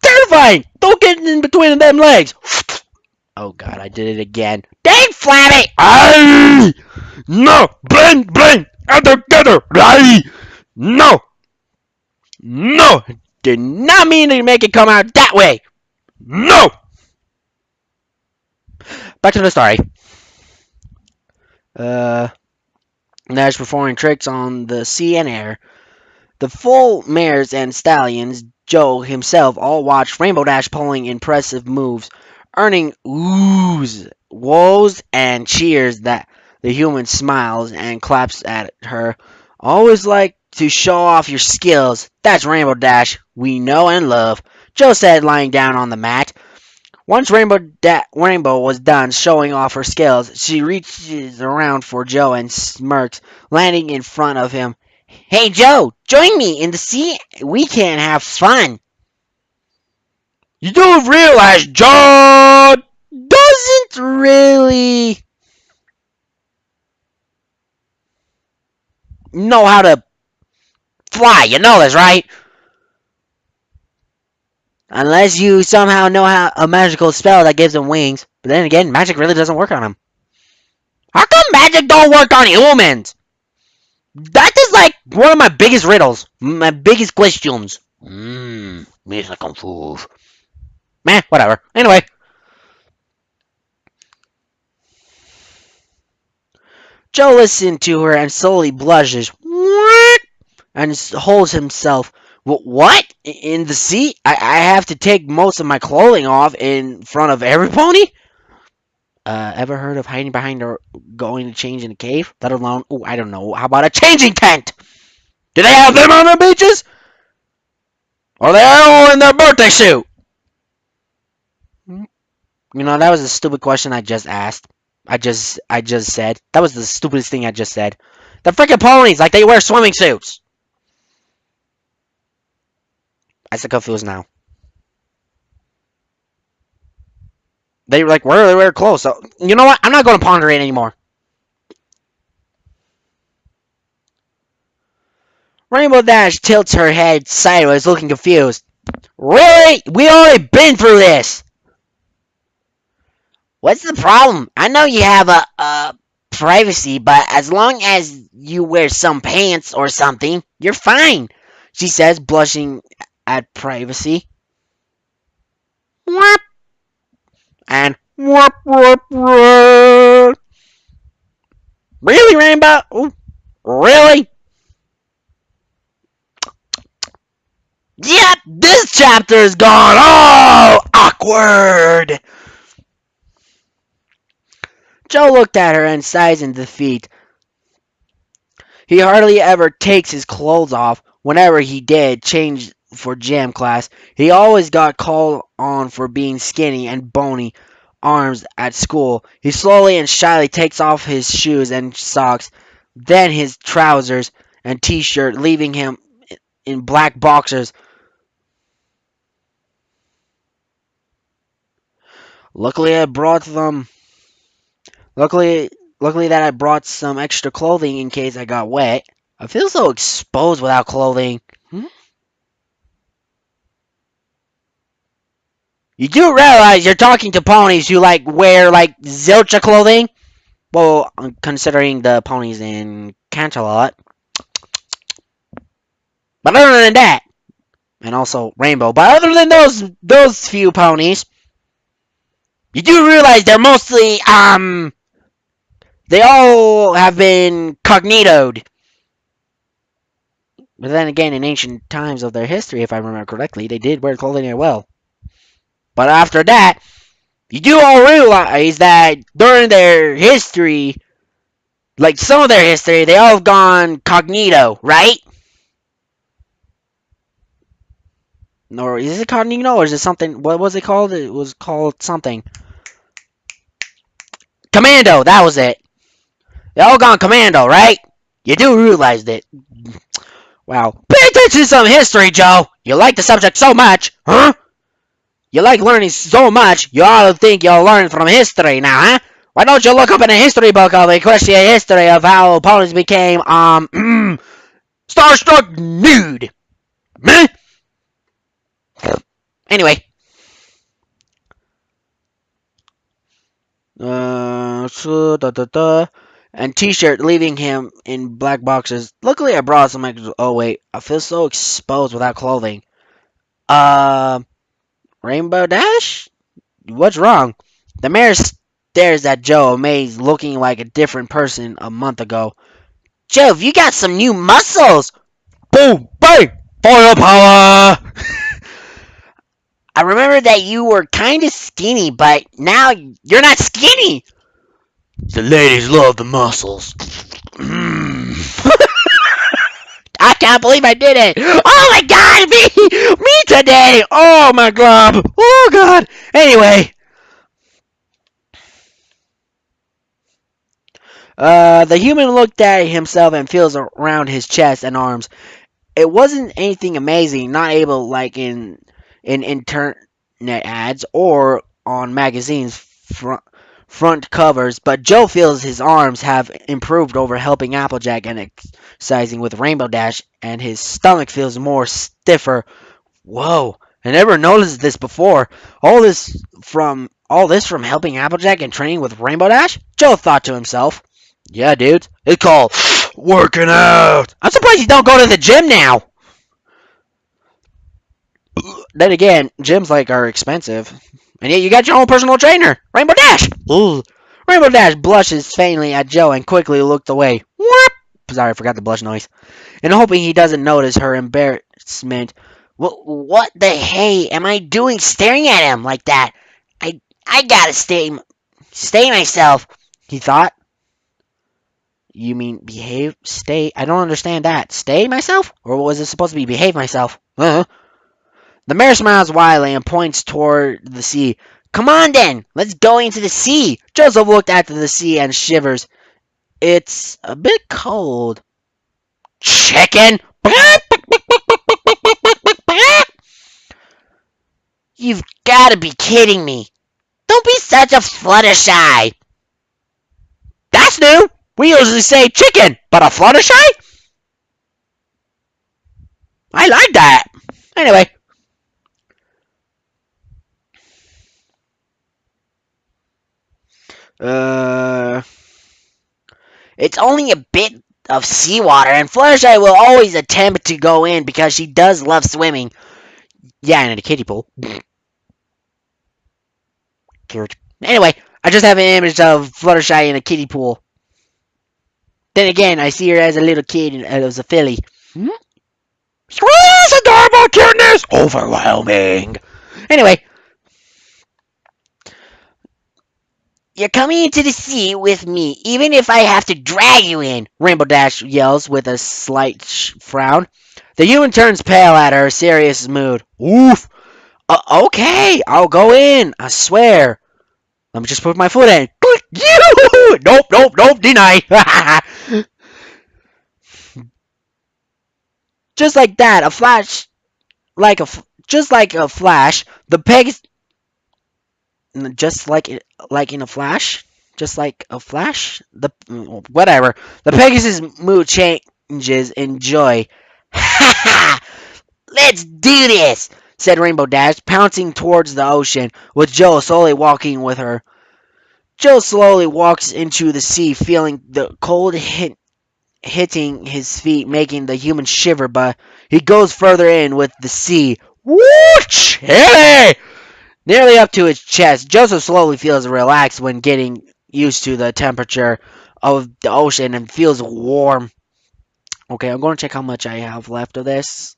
Terrifying! Don't get in between them legs. Oh god, I did it again. Dang, Flabby! Aye! No! Blend! Together! Aye! No! No! Did not mean to make it come out that way! No! Back to the story. Nash performing tricks on the sea and air. The full mares and stallions, Joe himself, all watched Rainbow Dash pulling impressive moves, earning oohs, woes, and cheers that the human smiles and claps at her. Always like to show off your skills. That's Rainbow Dash we know and love, Joe said, lying down on the mat. Once Rainbow was done showing off her skills, she reaches around for Joe and smirks, landing in front of him. Hey Joe, join me in the sea. We can have fun. You don't realize John doesn't really know how to fly. You know this, right? Unless you somehow know how a magical spell that gives him wings. But then again, magic really doesn't work on him. How come magic don't work on humans? That is like one of my biggest riddles. My biggest questions. Mr. Confused. Meh, whatever. Anyway. Joe listened to her and slowly blushes. And holds himself. What? In the sea? I have to take most of my clothing off in front of every pony? Ever heard of hiding behind or going to change in a cave? Let alone, oh, I don't know. How about a changing tent? Do they have them on the beaches? Or are they all in their birthday suit? You know, that was a stupid question I just asked. I just said. That was the stupidest thing I just said. They're freaking ponies, like they wear swimming suits. I'm so confused now. They like wear clothes. So you know what? I'm not going to ponder it anymore. Rainbow Dash tilts her head sideways, looking confused. Really? We already been through this. What's the problem? I know you have a privacy, but as long as you wear some pants or something, you're fine, she says, blushing at privacy. Whoop. And whoop, whoop, whoop. Really, Rainbow? Ooh, really? Yep, this chapter is gone all awkward. Joe looked at her and sighed in defeat. He hardly ever takes his clothes off. Whenever he did change for gym class, he always got called on for being skinny and bony arms at school. He slowly and shyly takes off his shoes and socks, then his trousers and t-shirt, leaving him in black boxers. Luckily, I brought them. Luckily that I brought some extra clothing in case I got wet. I feel so exposed without clothing. You do realize you're talking to ponies who like wear like Zilcha clothing? Well, considering the ponies in Canterlot. But other than that, and also Rainbow, but other than those few ponies, you do realize they're mostly they all have been cognitoed. But then again, in ancient times of their history, if I remember correctly, they did wear clothing as well. But after that, you do all realize that during their history, like some of their history, they all have gone cognito, right? Or is it cognito, or is it something? What was it called? It was called something. Commando, that was it. They all gone commando, right? You do realize that. Wow. Pay attention to some history, Joe. You like the subject so much, huh? You like learning so much, you ought to think you'll learn from history now, huh? Why don't you look up in a history book of the Christian history of how opponents became, starstruck nude? Meh? Anyway. And t-shirt, leaving him in black boxers. Luckily, I brought some extra. Oh, wait. I feel so exposed without clothing. Rainbow Dash? What's wrong? The mayor stares at Joe, amazed, looking like a different person a month ago. Joe, you got some new muscles! Boom! Bang! Firepower! I remember that you were kind of skinny, but now you're not skinny! The ladies love the muscles. I can't believe I did it! Oh my god! Me today! Oh my god! Oh god! Anyway. The human looked at himself and feels around his chest and arms. It wasn't anything amazing, not able like in internet ads or on magazines front covers, but Joe feels his arms have improved over helping Applejack and exercising with Rainbow Dash, and his stomach feels more stiffer. Whoa, I never noticed this before. All this from helping Applejack and training with Rainbow Dash? Joe thought to himself. Yeah, dude. It's called working out. I'm surprised you don't go to the gym now. Then again, gyms like are expensive. And yet you got your own personal trainer, Rainbow Dash. Ooh. Rainbow Dash blushes faintly at Joe and quickly looked away. Whoop! Sorry, I forgot the blush noise. And hoping he doesn't notice her embarrassment. What the hey am I doing staring at him like that? I gotta stay. Stay myself, he thought. You mean behave? Stay? I don't understand that. Stay myself? Or was it supposed to be behave myself? The mayor smiles widely and points toward the sea. Come on then, let's go into the sea. Joseph looked at the sea and shivers. It's a bit cold. Chicken? You've got to be kidding me. Don't be such a Fluttershy. That's new. We usually say chicken, but a Fluttershy? I like that. Anyway. It's only a bit of seawater, and Fluttershy will always attempt to go in because she does love swimming. Yeah, and in a kiddie pool. Anyway, I just have an image of Fluttershy in a kiddie pool. Then again, I see her as a little kid and as a filly. Squeeze adorable cuteness! Overwhelming! Anyway. You're coming into the sea with me, even if I have to drag you in, Rainbow Dash yells with a slight frown. The human turns pale at her serious mood. Oof! Okay, I'll go in, I swear. Let me just put my foot in. Nope, deny. Just like that, just like a flash, the pegs, just like in a flash, just like a flash. Whatever. The Pegasus mood changes in joy. Ha ha! Let's do this, said Rainbow Dash, pouncing towards the ocean, with Joe slowly walking with her. Joe slowly walks into the sea, feeling the cold hitting his feet, making the human shiver, but he goes further in with the sea. Whoosh! Hey! Nearly up to his chest, Joseph slowly feels relaxed when getting used to the temperature of the ocean and feels warm. Okay, I'm going to check how much I have left of this.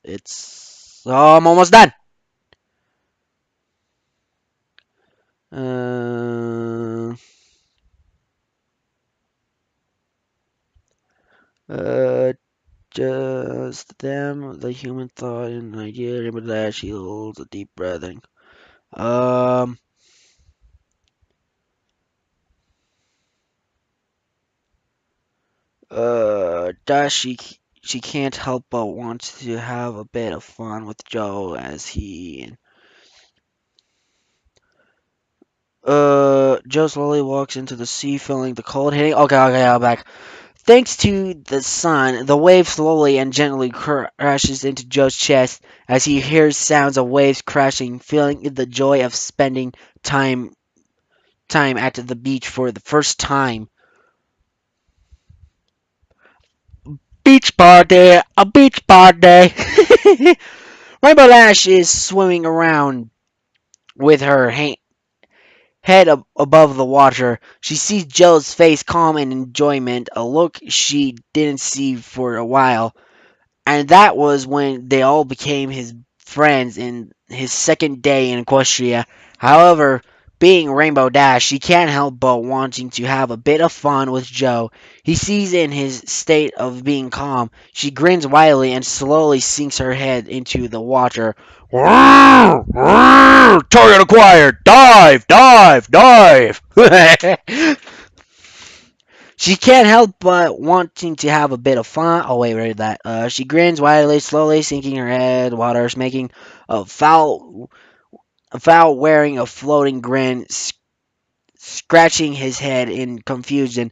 I'm almost done. Uh, just them, the human thought and idea, but that she holds a deep breathing. Does she can't help but want to have a bit of fun with Joe as he. Joe slowly walks into the sea, feeling the cold hitting. Okay, I'm back. Thanks to the sun, the wave slowly and gently crashes into Joe's chest as he hears sounds of waves crashing, feeling the joy of spending time at the beach for the first time. Beach party, a beach party. Rainbow Dash is swimming around with her head above the water. She sees Joe's face calm in enjoyment, a look she didn't see for a while. And that was when they all became his friends in his second day in Equestria. However, being Rainbow Dash, she can't help but wanting to have a bit of fun with Joe. He sees in his state of being calm. She grins widely and slowly sinks her head into the water. Target acquired! Dive! Dive! Dive! She can't help but wanting to have a bit of fun. Oh, wait that. She grins widely, slowly sinking her head, waters, making a foul wearing a floating grin, scratching his head in confusion.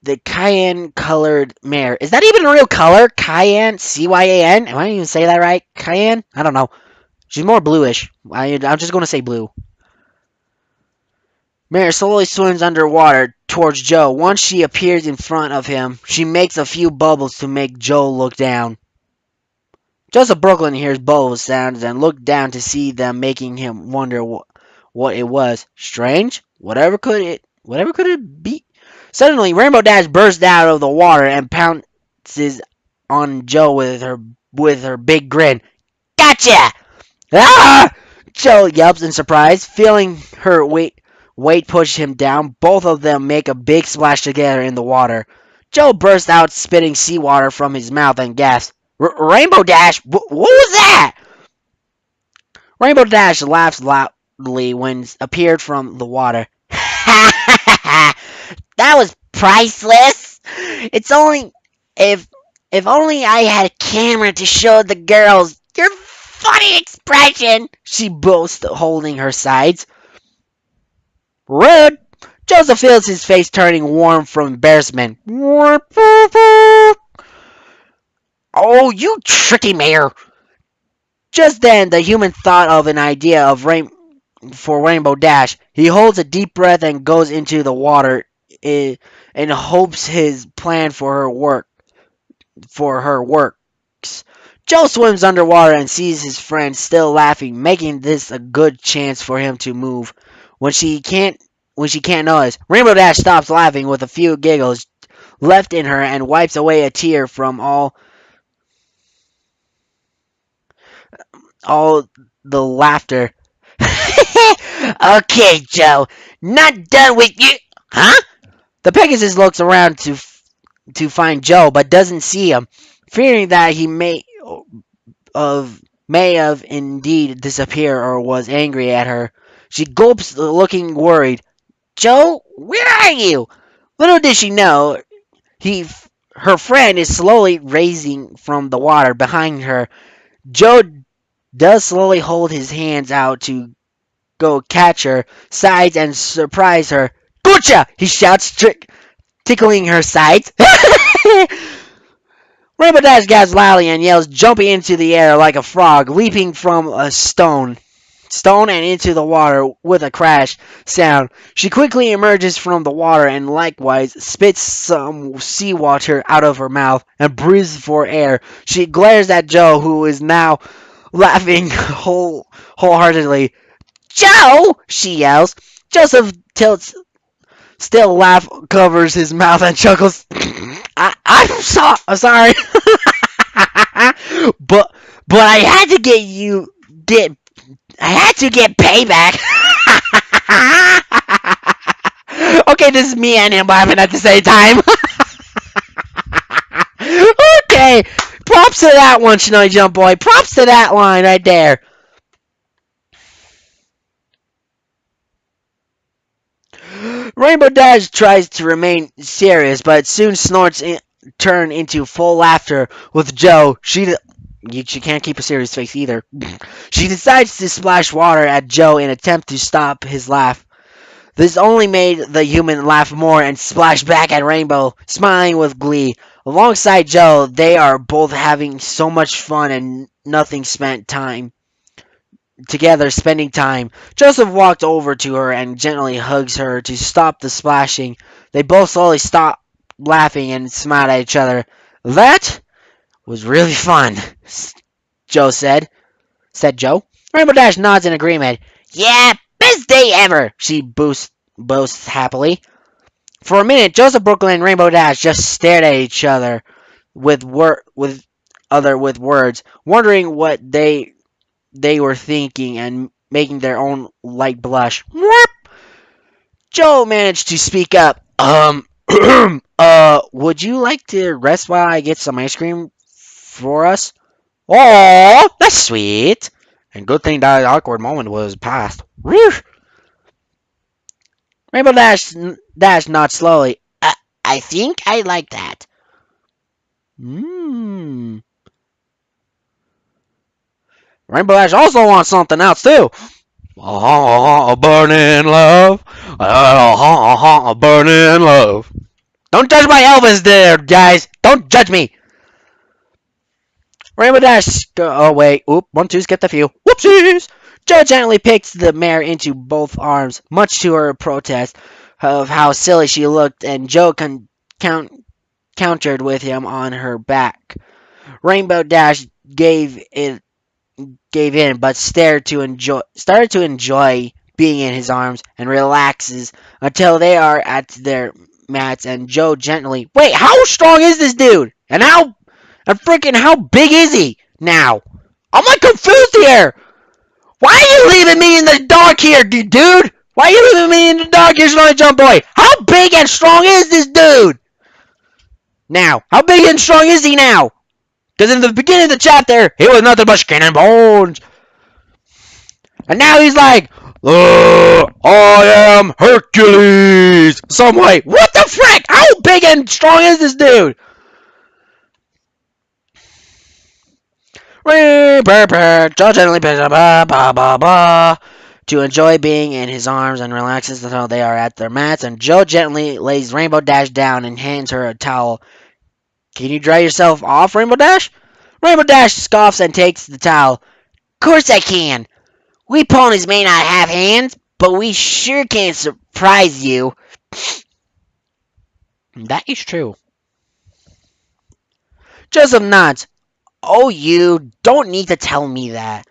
The cayenne-colored mare. Is that even a real color? Cayenne? C-Y-A-N? Am I even say that right? Cayenne? I don't know. She's more bluish. I'm just going to say blue. Mare slowly swims underwater towards Joe. Once she appears in front of him, she makes a few bubbles to make Joe look down. Joseph Brooklyn hears bubble sounds and looks down to see them, making him wonder what it was. Strange? Whatever could it be? Suddenly, Rainbow Dash bursts out of the water and pounces on Joe with her big grin. Gotcha! Ah! Joe yelps in surprise, feeling her weight push him down. Both of them make a big splash together in the water. Joe bursts out, spitting seawater from his mouth, and gasps, Rainbow Dash, what was that? Rainbow Dash laughs loudly when appeared from the water. That was priceless. It's only if only I had a camera to show the girls your funny expression, she boasts, holding her sides. Rude. Joseph feels his face turning warm from embarrassment. Oh, you tricky mayor. Just then, the human thought of an idea for Rainbow Dash. He holds a deep breath and goes into the water and hopes his plan for her works. Joe swims underwater and sees his friend still laughing, making this a good chance for him to move. When she can't notice, Rainbow Dash stops laughing with a few giggles left in her and wipes away a tear from all the laughter. Okay, Joe, not done with you, huh? The Pegasus looks around to find Joe, but doesn't see him, fearing that he may have indeed disappeared or was angry at her. She gulps, looking worried. Joe, where are you? Little did she know, her friend is slowly raising from the water behind her. Joe does slowly hold his hands out to go catch her sides and surprise her. Gotcha! He shouts, tickling her sides. Rainbow Dash gasps loudly and yells, jumping into the air like a frog, leaping from a stone and into the water with a crash sound. She quickly emerges from the water and likewise spits some seawater out of her mouth and breathes for air. She glares at Joe, who is now laughing wholeheartedly. Joe! She yells. Joseph tilts. Still laugh covers his mouth and chuckles. I'm sorry. but I had to get payback. Okay, this is me and him laughing at the same time. Okay, props to that one, Snowy Jump Boy. Props to that line right there. Rainbow Dash tries to remain serious, but soon snorts turn into full laughter with Joe. She can't keep a serious face either. She decides to splash water at Joe in an attempt to stop his laugh. This only made the human laugh more and splash back at Rainbow, smiling with glee. Alongside Joe, they are both having so much fun and nothing spent time together spending time. Joseph walked over to her and gently hugs her to stop the splashing. They both slowly stop laughing and smiled at each other. That was really fun, Joe said. Joe. Rainbow Dash nods in agreement. Yeah, best day ever, she boasts happily. For a minute, Joseph Brooklyn and Rainbow Dash just stared at each other with words, wondering what they were thinking and making their own light blush. Joe managed to speak up. Would you like to rest while I get some ice cream for us? Oh, that's sweet. And good thing that awkward moment was past. Rainbow Dash nods slowly. I think I like that. Rainbow Dash also wants something else too. Burning love. Burning love. Don't judge my Elvis there, guys. Don't judge me. Rainbow Dash. Oh, wait. Oop. 1, 2, skipped a few. Whoopsies. Joe gently picks the mare into both arms, much to her protest of how silly she looked, and Joe countered with him on her back. Rainbow Dash gave in, but started to enjoy being in his arms and relaxes until they are at their mats, and Joe gently, wait, how strong is this dude? And how big is he now? I'm like confused here. Why are you leaving leaving me in the dark here, dude? Why are you leaving me in the dark here, Snowy Jump Boy? How big and strong is this dude? Now, how big and strong is he now? Because in the beginning of the chapter, he was nothing but skin and bones. And now he's like, I am Hercules! Some way. What the frick? How big and strong is this dude? Joe gently to enjoy being in his arms and relaxes until they are at their mats. And Joe gently lays Rainbow Dash down and hands her a towel. Can you dry yourself off, Rainbow Dash? Rainbow Dash scoffs and takes the towel. Course I can. We ponies may not have hands, but we sure can surprise you. That is true. Joseph nods. Oh, you don't need to tell me that.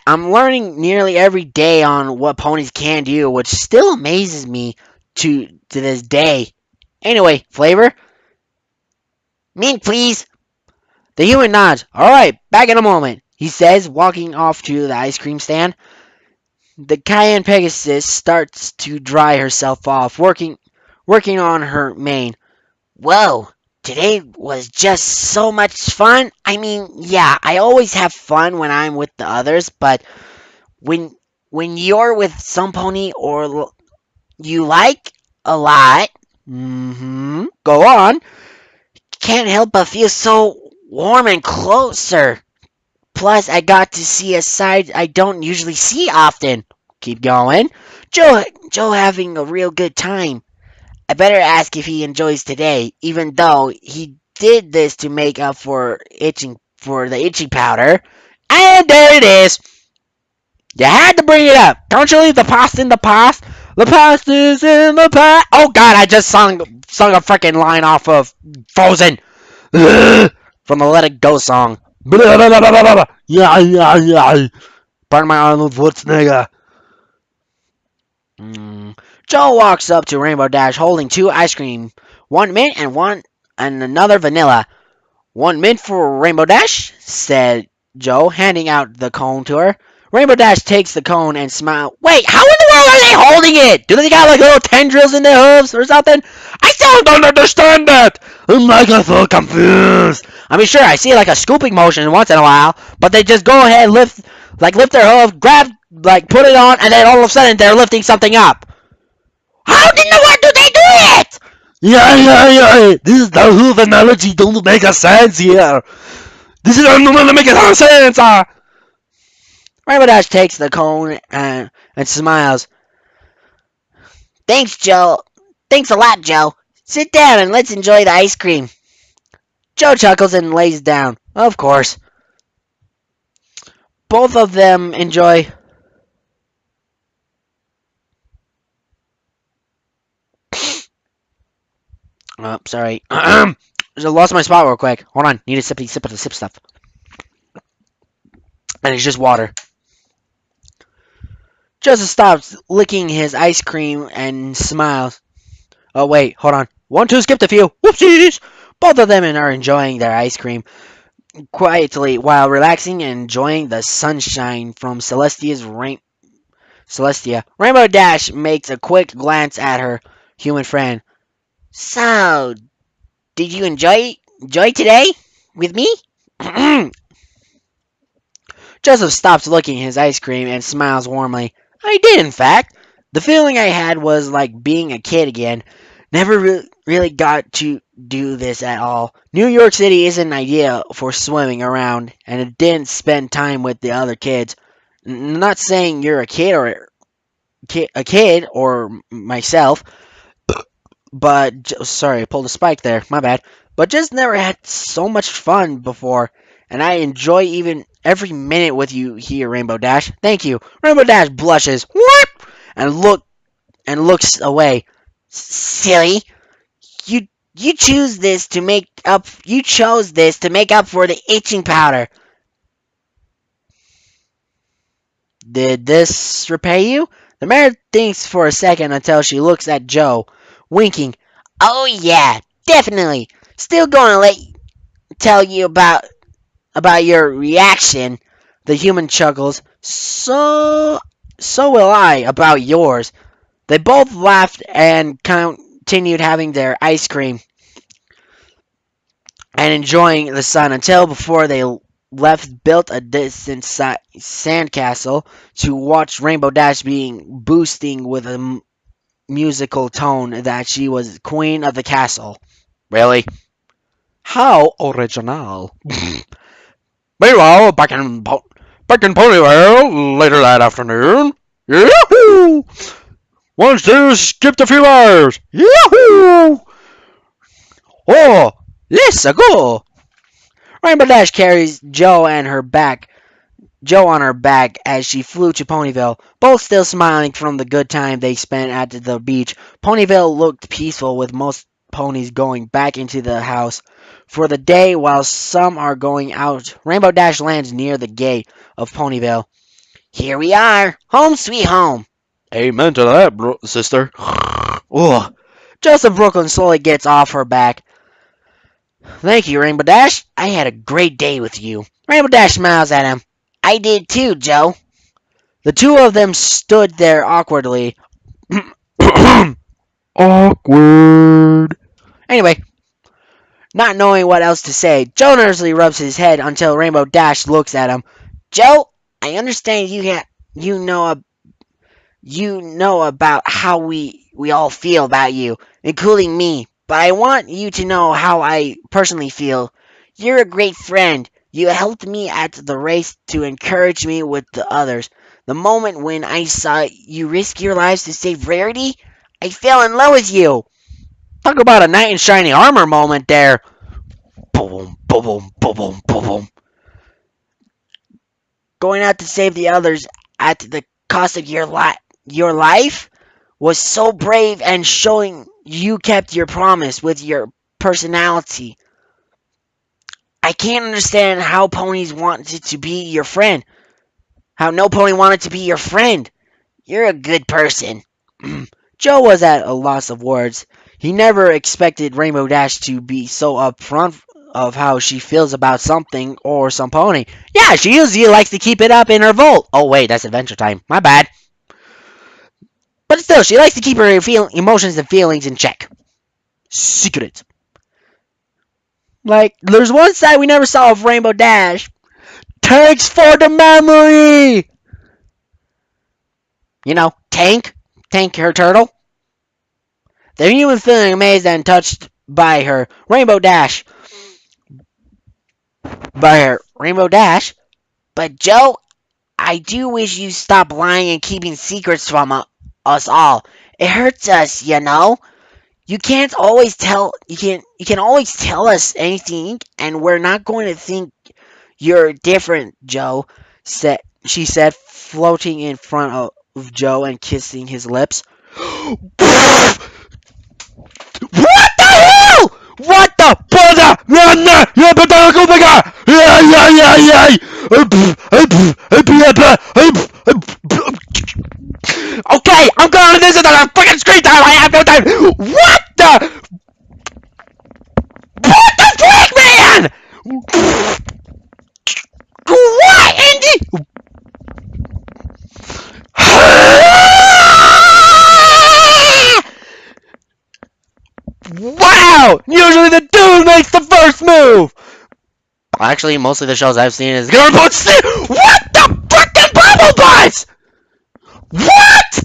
I'm learning nearly every day on what ponies can do, which still amazes me to this day. Anyway, Flavor? Mint, please. The human nods. Alright, back in a moment, he says, walking off to the ice cream stand. The Cayenne Pegasus starts to dry herself off, working on her mane. Whoa, today was just so much fun. I mean, yeah, I always have fun when I'm with the others, but when you're with some pony or you like a lot, go on, can't help but feel so warm and closer. Plus, I got to see a side I don't usually see often. Keep going. Joe having a real good time. I better ask if he enjoys today, even though he did this to make up for the itching powder. And there it is. You had to bring it up. Don't you leave the past in the past? The past is in the past. Oh God, I just sung a freaking line off of Frozen from the Let It Go song. Yeah. Pardon my Arnold Schwarzenegger. Joe walks up to Rainbow Dash holding 2 ice cream, 1 mint and another vanilla. 1 mint for Rainbow Dash, said Joe, handing out the cone to her. Rainbow Dash takes the cone and smiles. Wait, how in the world are they holding it? Do they got like little tendrils in their hooves or something? I still don't understand that. I'm like so confused. I mean, sure, I see like a scooping motion once in a while, but they just go ahead, lift their hoof, grab, put it on, and then all of a sudden they're lifting something up. How in the world do they do it? Yeah. This is the hoof analogy. Don't make a sense here. This is not making sense. Rainbow Dash takes the cone and smiles. Thanks, Joe. Thanks a lot, Joe. Sit down and let's enjoy the ice cream. Joe chuckles and lays down. Of course. Both of them enjoy. Oh, sorry. I lost my spot real quick. Hold on. Need a sip of the sip stuff. And it's just water. Joseph stops licking his ice cream and smiles. Oh, wait. Hold on. 1, 2, skipped a few. Whoopsies! Both of them are enjoying their ice cream quietly while relaxing and enjoying the sunshine from Celestia. Rainbow Dash makes a quick glance at her human friend. So, did you enjoy today with me? Joseph stops licking his ice cream and smiles warmly. I did, in fact. The feeling I had was like being a kid again. Never really got to do this at all. New York City isn't ideal for swimming around, and it didn't spend time with the other kids. Not saying you're a kid or myself, but sorry, I pulled a spike there. My bad. But just never had so much fun before, and I enjoy even every minute with you here, Rainbow Dash. Thank you. Rainbow Dash blushes, whoop, and looks away. Silly, you chose this to make up for the itching powder. Did this repay you? The mare thinks for a second until she looks at Joe, winking. Oh yeah, definitely. Still gonna tell you about your reaction. The human chuckles. So will I about yours. They both laughed and continued having their ice cream and enjoying the sun until before they left built a distant sandcastle to watch Rainbow Dash being boosting with a musical tone that she was queen of the castle. Really? How original. Meanwhile, back in Ponyville later that afternoon. Yahoo! Once they skipped a few hours. Yahoo! Oh, let's go. Rainbow Dash carries Joe on her back as she flew to Ponyville, both still smiling from the good time they spent at the beach. Ponyville looked peaceful with most ponies going back into the house for the day while some are going out. Rainbow Dash lands near the gate of Ponyville. Here we are, home sweet home. Amen to that, sister. Ugh. Joseph Brooklyn slowly gets off her back. Thank you, Rainbow Dash. I had a great day with you. Rainbow Dash smiles at him. I did too, Joe. The two of them stood there awkwardly. Awkward. Anyway, not knowing what else to say, Joe nervously rubs his head until Rainbow Dash looks at him. Joe, I understand you know about how we all feel about you, including me, but I want you to know how I personally feel. You're a great friend. You helped me at the race to encourage me with the others. The moment when I saw you risk your lives to save Rarity, I fell in love with you. Talk about a knight in shiny armor moment there. Boom, boom, boom, boom, boom. Going out to save the others at the cost of your life was so brave and showing you kept your promise with your personality. I can't understand how ponies wanted to be your friend. How no pony wanted to be your friend. You're a good person. Joe was at a loss of words. He never expected Rainbow Dash to be so upfront of how she feels about something or some pony. Yeah, she usually likes to keep it up in her vault. Oh wait, that's Adventure Time. My bad. But still, she likes to keep her emotions and feelings in check. Secret. Like, there's one side we never saw of Rainbow Dash. Thanks for the memory! You know, Tank her turtle. The human feeling amazed and touched by her. Rainbow Dash. But Joe, I do wish you stop lying and keeping secrets from us all. It hurts us, you know. You can always tell us anything, and we're not going to think you're different, Joe. She said, floating in front of Joe and kissing his lips. What the hell? What the brother? Okay, I'm going to this is a freaking screen time. I have no time. What the frick, man? What, Andy? Wow! Usually the dude makes the first move. Actually, most of the shows I've seen is gonna put what the frickin' bubble butts? What?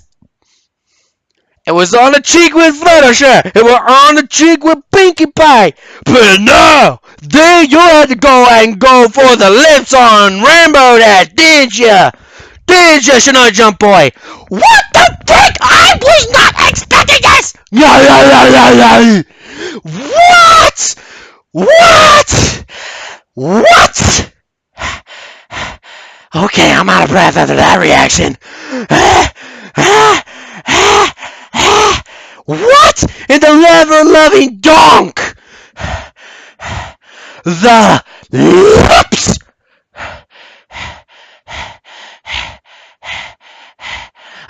It was on the cheek with Fluttershy. It was on the cheek with Pinkie Pie. But no, then you had to go for the lips on Rainbow Dash, didn't ya? Didn't ya, Shania Jump Boy? What the frick? I was not expecting this! Yeah. What? What? What? Okay, I'm out of breath after that reaction. What in the lever-loving donk? The lips!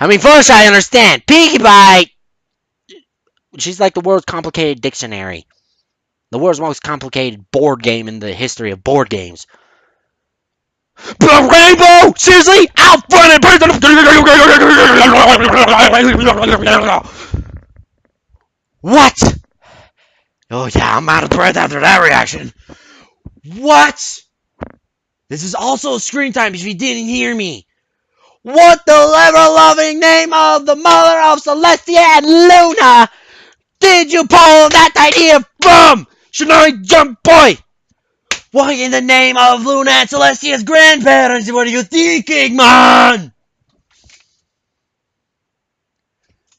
I mean, first I understand. Pinkie Pie! She's like the world's complicated dictionary. The world's most complicated board game in the history of board games. But Rainbow, seriously, out front and what? Oh yeah, I'm out of breath after that reaction. What? This is also screen time if you didn't hear me. What the ever-loving name of the mother of Celestia and Luna did you pull that idea from? Shinobi Jump Boy! What in the name of Luna and Celestia's grandparents, what are you thinking, man?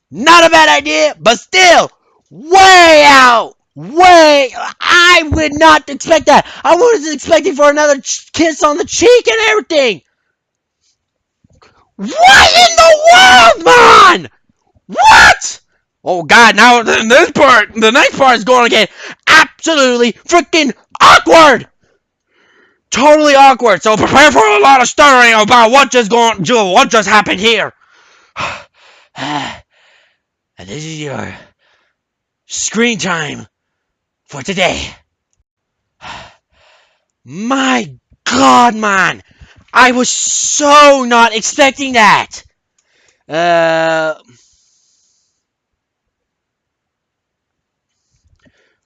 Not a bad idea, but still, way out! I would not expect that. I was expecting for another kiss on the cheek and everything. What in the world, man? What? Oh God! Now the next part is going to get absolutely freaking awkward. Totally awkward. So prepare for a lot of stuttering about what just happened here. And this is your screen time for today. My God, man! I was so not expecting that.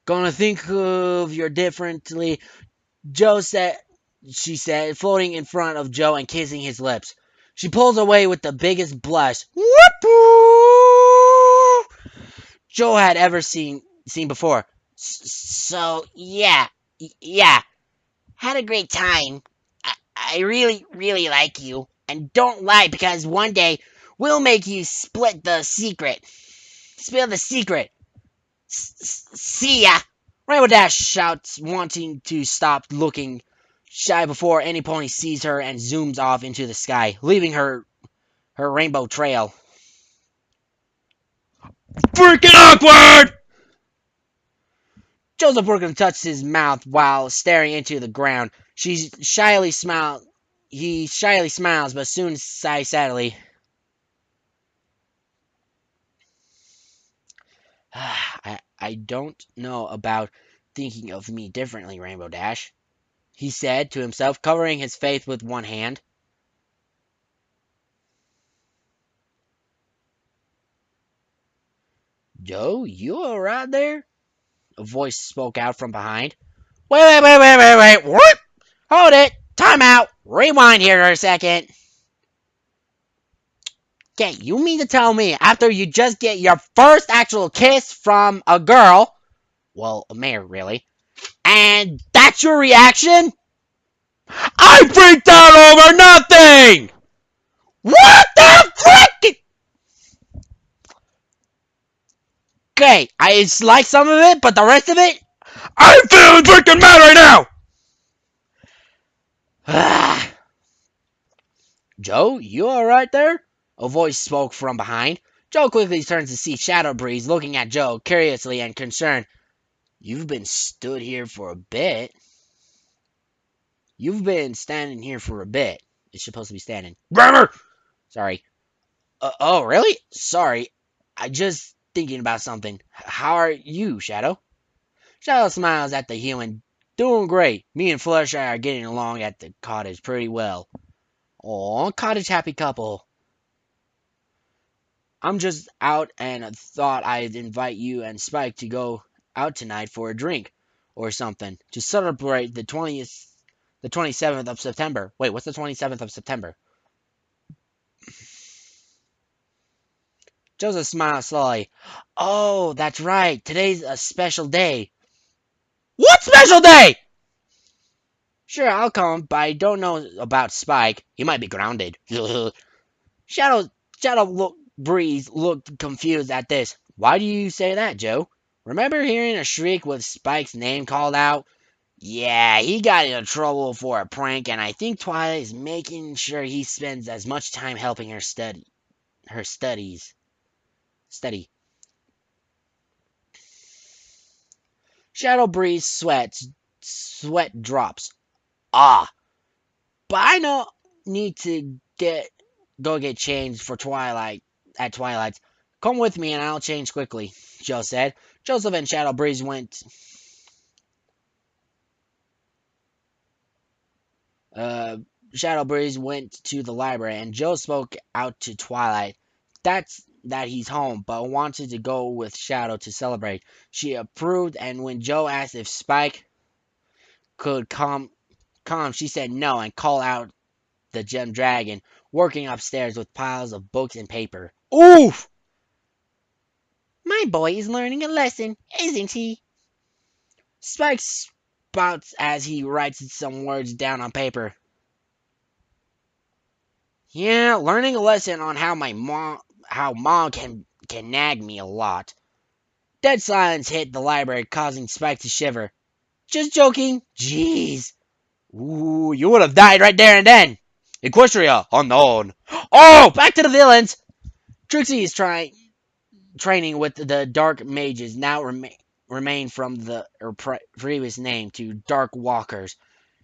Gonna think of you differently. Joe said, she said, floating in front of Joe and kissing his lips. She pulls away with the biggest blush. Joe had ever seen before. So yeah, had a great time. I really, really like you. And don't lie, because one day we'll make you split the secret. Spill the secret. See ya. Rainbow Dash shouts, wanting to stop looking shy before any pony sees her, and zooms off into the sky, leaving her rainbow trail. Freaking awkward! Joseph Brooklyn touched his mouth while staring into the ground. He shyly smiles, but soon sighs sadly. I don't know about thinking of me differently, Rainbow Dash, he said to himself, covering his face with one hand. Joe, you alright there? A voice spoke out from behind. Wait. What? Hold it. Time out. Rewind here for a second. Okay, you mean to tell me after you just get your first actual kiss from a girl, well, a mare, really, and that's your reaction? I freaked out over nothing! What the frick? Okay, I like some of it, but the rest of it, I'm feeling freaking mad right now! Joe, you alright there? A voice spoke from behind. Joe quickly turns to see Shadow Breeze looking at Joe curiously and concerned. You've been stood here for a bit. You've been standing here for a bit. It's supposed to be standing. Grammar! Sorry. Oh, really? Sorry. I just thinking about something. How are you, Shadow? Shadow smiles at the human. Doing great. Me and Fluttershy are getting along at the cottage pretty well. Aw, cottage happy couple. I'm just out and thought I'd invite you and Spike to go out tonight for a drink or something to celebrate the 27th of September. Wait, what's the 27th of September? Joseph smiled slowly. Oh, that's right. Today's a special day. What special day? Sure, I'll come, but I don't know about Spike. He might be grounded. Shadow Breeze looked confused at this. Why do you say that, Joe? Remember hearing a shriek with Spike's name called out? Yeah, he got into trouble for a prank, and I think Twilight is making sure he spends as much time helping her studies. Shadow Breeze sweat drops. Ah, but I know need to go get changed for Twilight at Twilight. Come with me and I'll change quickly, Joe said. Joseph and Shadow Breeze went Shadow Breeze went to the library, and Joe spoke out to Twilight. That he's home, but wanted to go with Shadow to celebrate. She approved, and when Joe asked if Spike could come, she said no and called out the Gem Dragon, working upstairs with piles of books and paper. Oof! My boy is learning a lesson, isn't he? Spike spouts as he writes some words down on paper. Yeah, learning a lesson on how mom can nag me a lot. Dead silence hit the library, causing Spike to shiver. Just joking. Jeez. Ooh, you would have died right there and then. Equestria, unknown. Oh, back to the villains. Trixie is training with the Dark Mages, now remain from the previous name to Dark Walkers,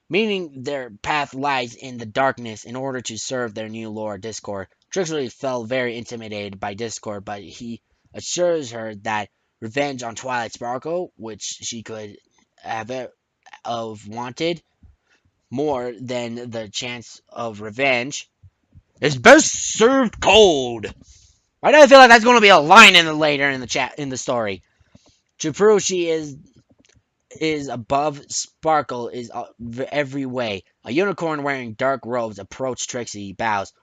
meaning their path lies in the darkness in order to serve their new lord, Discord. Trixie felt very intimidated by Discord, but he assures her that revenge on Twilight Sparkle, which she could have wanted more than the chance of revenge, is best served cold. Why do I feel like that's going to be a line in the later in the chat in the story? To prove she is above Sparkle is every way. A unicorn wearing dark robes approached Trixie. He bows.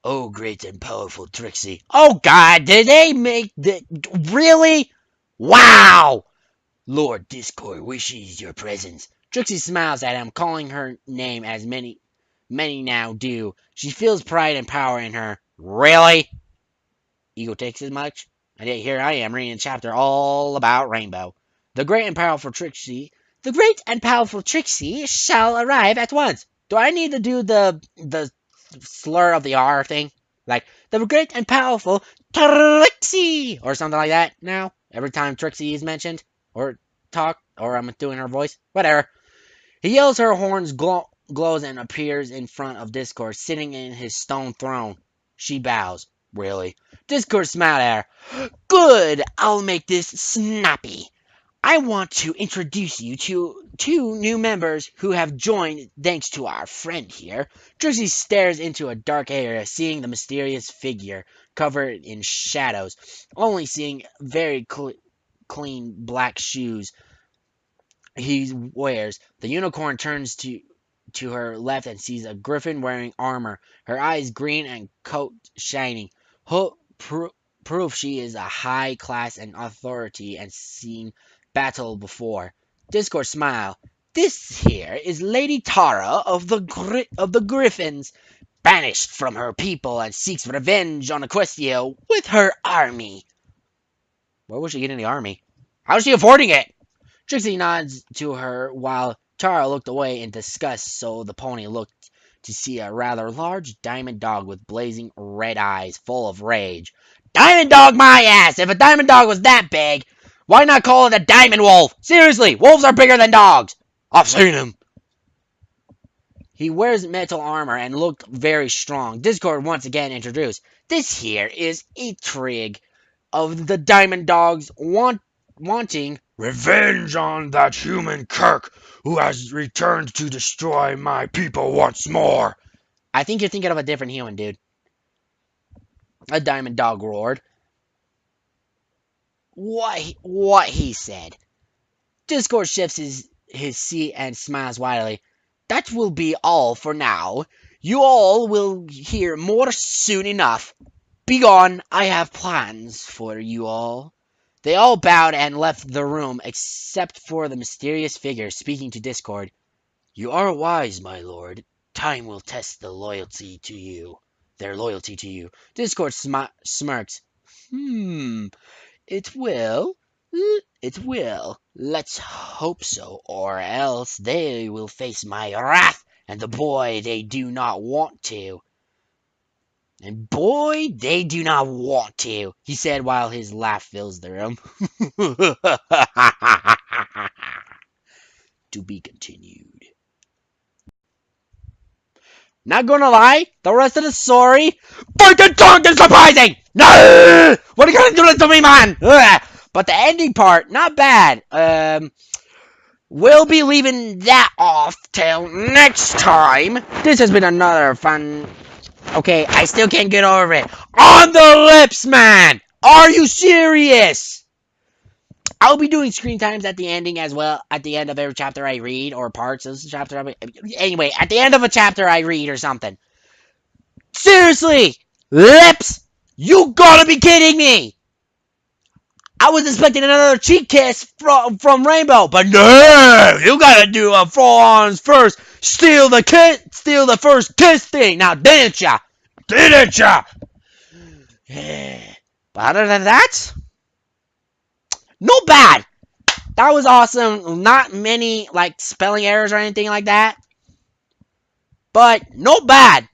Oh, great and powerful Trixie. Oh God, did they make the really? Wow! Lord Discord wishes your presence. Trixie smiles at him, calling her name as many now do. She feels pride and power in her. Really? Ego takes as much? And yet here I am reading a chapter all about Rainbow. The great and powerful Trixie shall arrive at once. Do I need to do the slur of the R thing? Like, the great and powerful Trixie! Or something like that now? Every time Trixie is mentioned? Or talk? Or I'm doing her voice? Whatever. He yells, her horns glows and appears in front of Discord, sitting in his stone throne. She bows. Really? Discord smiled at her. Good! I'll make this snappy. I want to introduce you to two new members who have joined thanks to our friend here. Trixie stares into a dark area, seeing the mysterious figure covered in shadows, only seeing very clean black shoes he wears. The unicorn turns to her left and sees a griffin wearing armor, her eyes green and coat shining. Proof she is a high class and authority and seen battle before. Discord smile. This here is Lady Tara of the Griffins, banished from her people and seeks revenge on Equestria with her army. Where was she getting the army? How is she affording it? Trixie nods to her while Tara looked away in disgust, so the pony looked to see a rather large diamond dog with blazing red eyes full of rage. Diamond dog my ass! If a diamond dog was that big, why not call it a diamond wolf? Seriously, wolves are bigger than dogs. I've seen him. He wears metal armor and looked very strong. Discord once again introduced. This here is Etrig of the Diamond Dogs wanting revenge on that human Kirk who has returned to destroy my people once more. I think you're thinking of a different human, dude. A diamond dog roared. What he said. Discord shifts his seat and smiles widely. That will be all for now. You all will hear more soon enough. Begone, I have plans for you all. They all bowed and left the room, except for the mysterious figure speaking to Discord. You are wise, my lord. Time will test their loyalty to you. Discord smirks. It will. It will. Let's hope so, or else they will face my wrath, and the boy they do not want to. And boy, they do not want to, he said while his laugh fills the room. To be continued. Not gonna lie, the rest of the story fucking tongue is surprising! No! What are you gonna do to me, man? Ugh. But the ending part, not bad. we'll be leaving that off till next time. This has been another fun. Okay, I still can't get over it. On the lips, man! Are you serious? I'll be doing screen times at the ending as well. At the end of every chapter I read, or parts of the chapter. Anyway, at the end of a chapter I read or something. Seriously, lips! You gotta be kidding me! I was expecting another cheek kiss from Rainbow, but no! You gotta do a full-on first. Steal the first kiss thing. Now, didn't ya? Didn't ya? But other than that, no bad. That was awesome. Not many like spelling errors or anything like that, but no bad.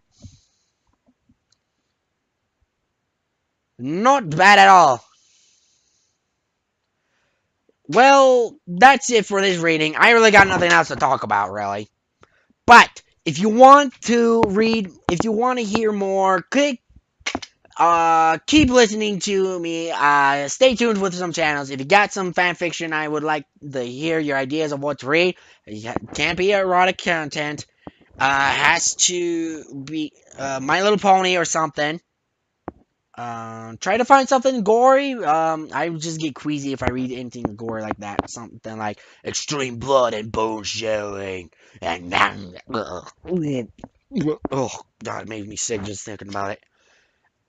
Not bad at all. Well, that's it for this reading. I really got nothing else to talk about, really. But if you want to read, if you want to hear more, keep listening to me. Stay tuned with some channels. If you got some fan fiction, I would like to hear your ideas of what to read. It can't be erotic content. Has to be My Little Pony or something. Try to find something gory. I just get queasy if I read anything gory like that. Something like extreme blood and bone showing, and oh god, it made me sick just thinking about it.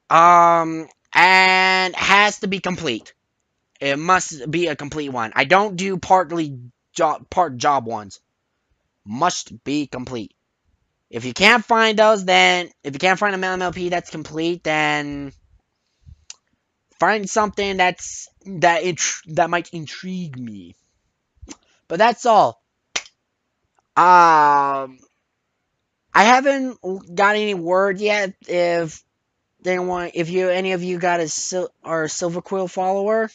And has to be complete. It must be a complete one. I don't do part job ones. Must be complete. If you can't find those, then if you can't find a MLP that's complete, then find something that might intrigue me. But that's all. I haven't got any word yet if any of you got a Silver Quill follower,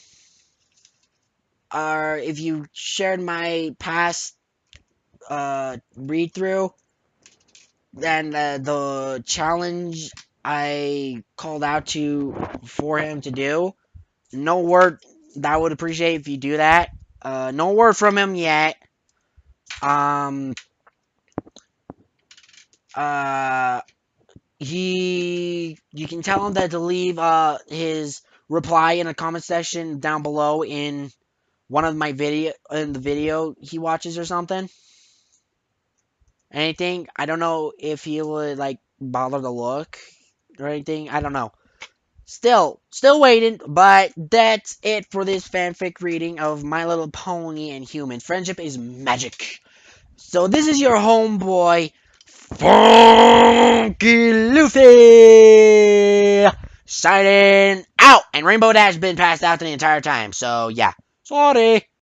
or if you shared my past read through, then the challenge I called out for him to do. No word. That I would appreciate if you do that. No word from him yet. You can tell him that to leave his reply in a comment section down below in one of my the video he watches or something. Anything. I don't know if he would like bother to look or anything. I don't know. Still waiting, but that's it for this fanfic reading of My Little Pony and Human. Friendship is magic. So this is your homeboy, Funky Luffy, signing out. And Rainbow Dash been passed out the entire time, so yeah. Sorry.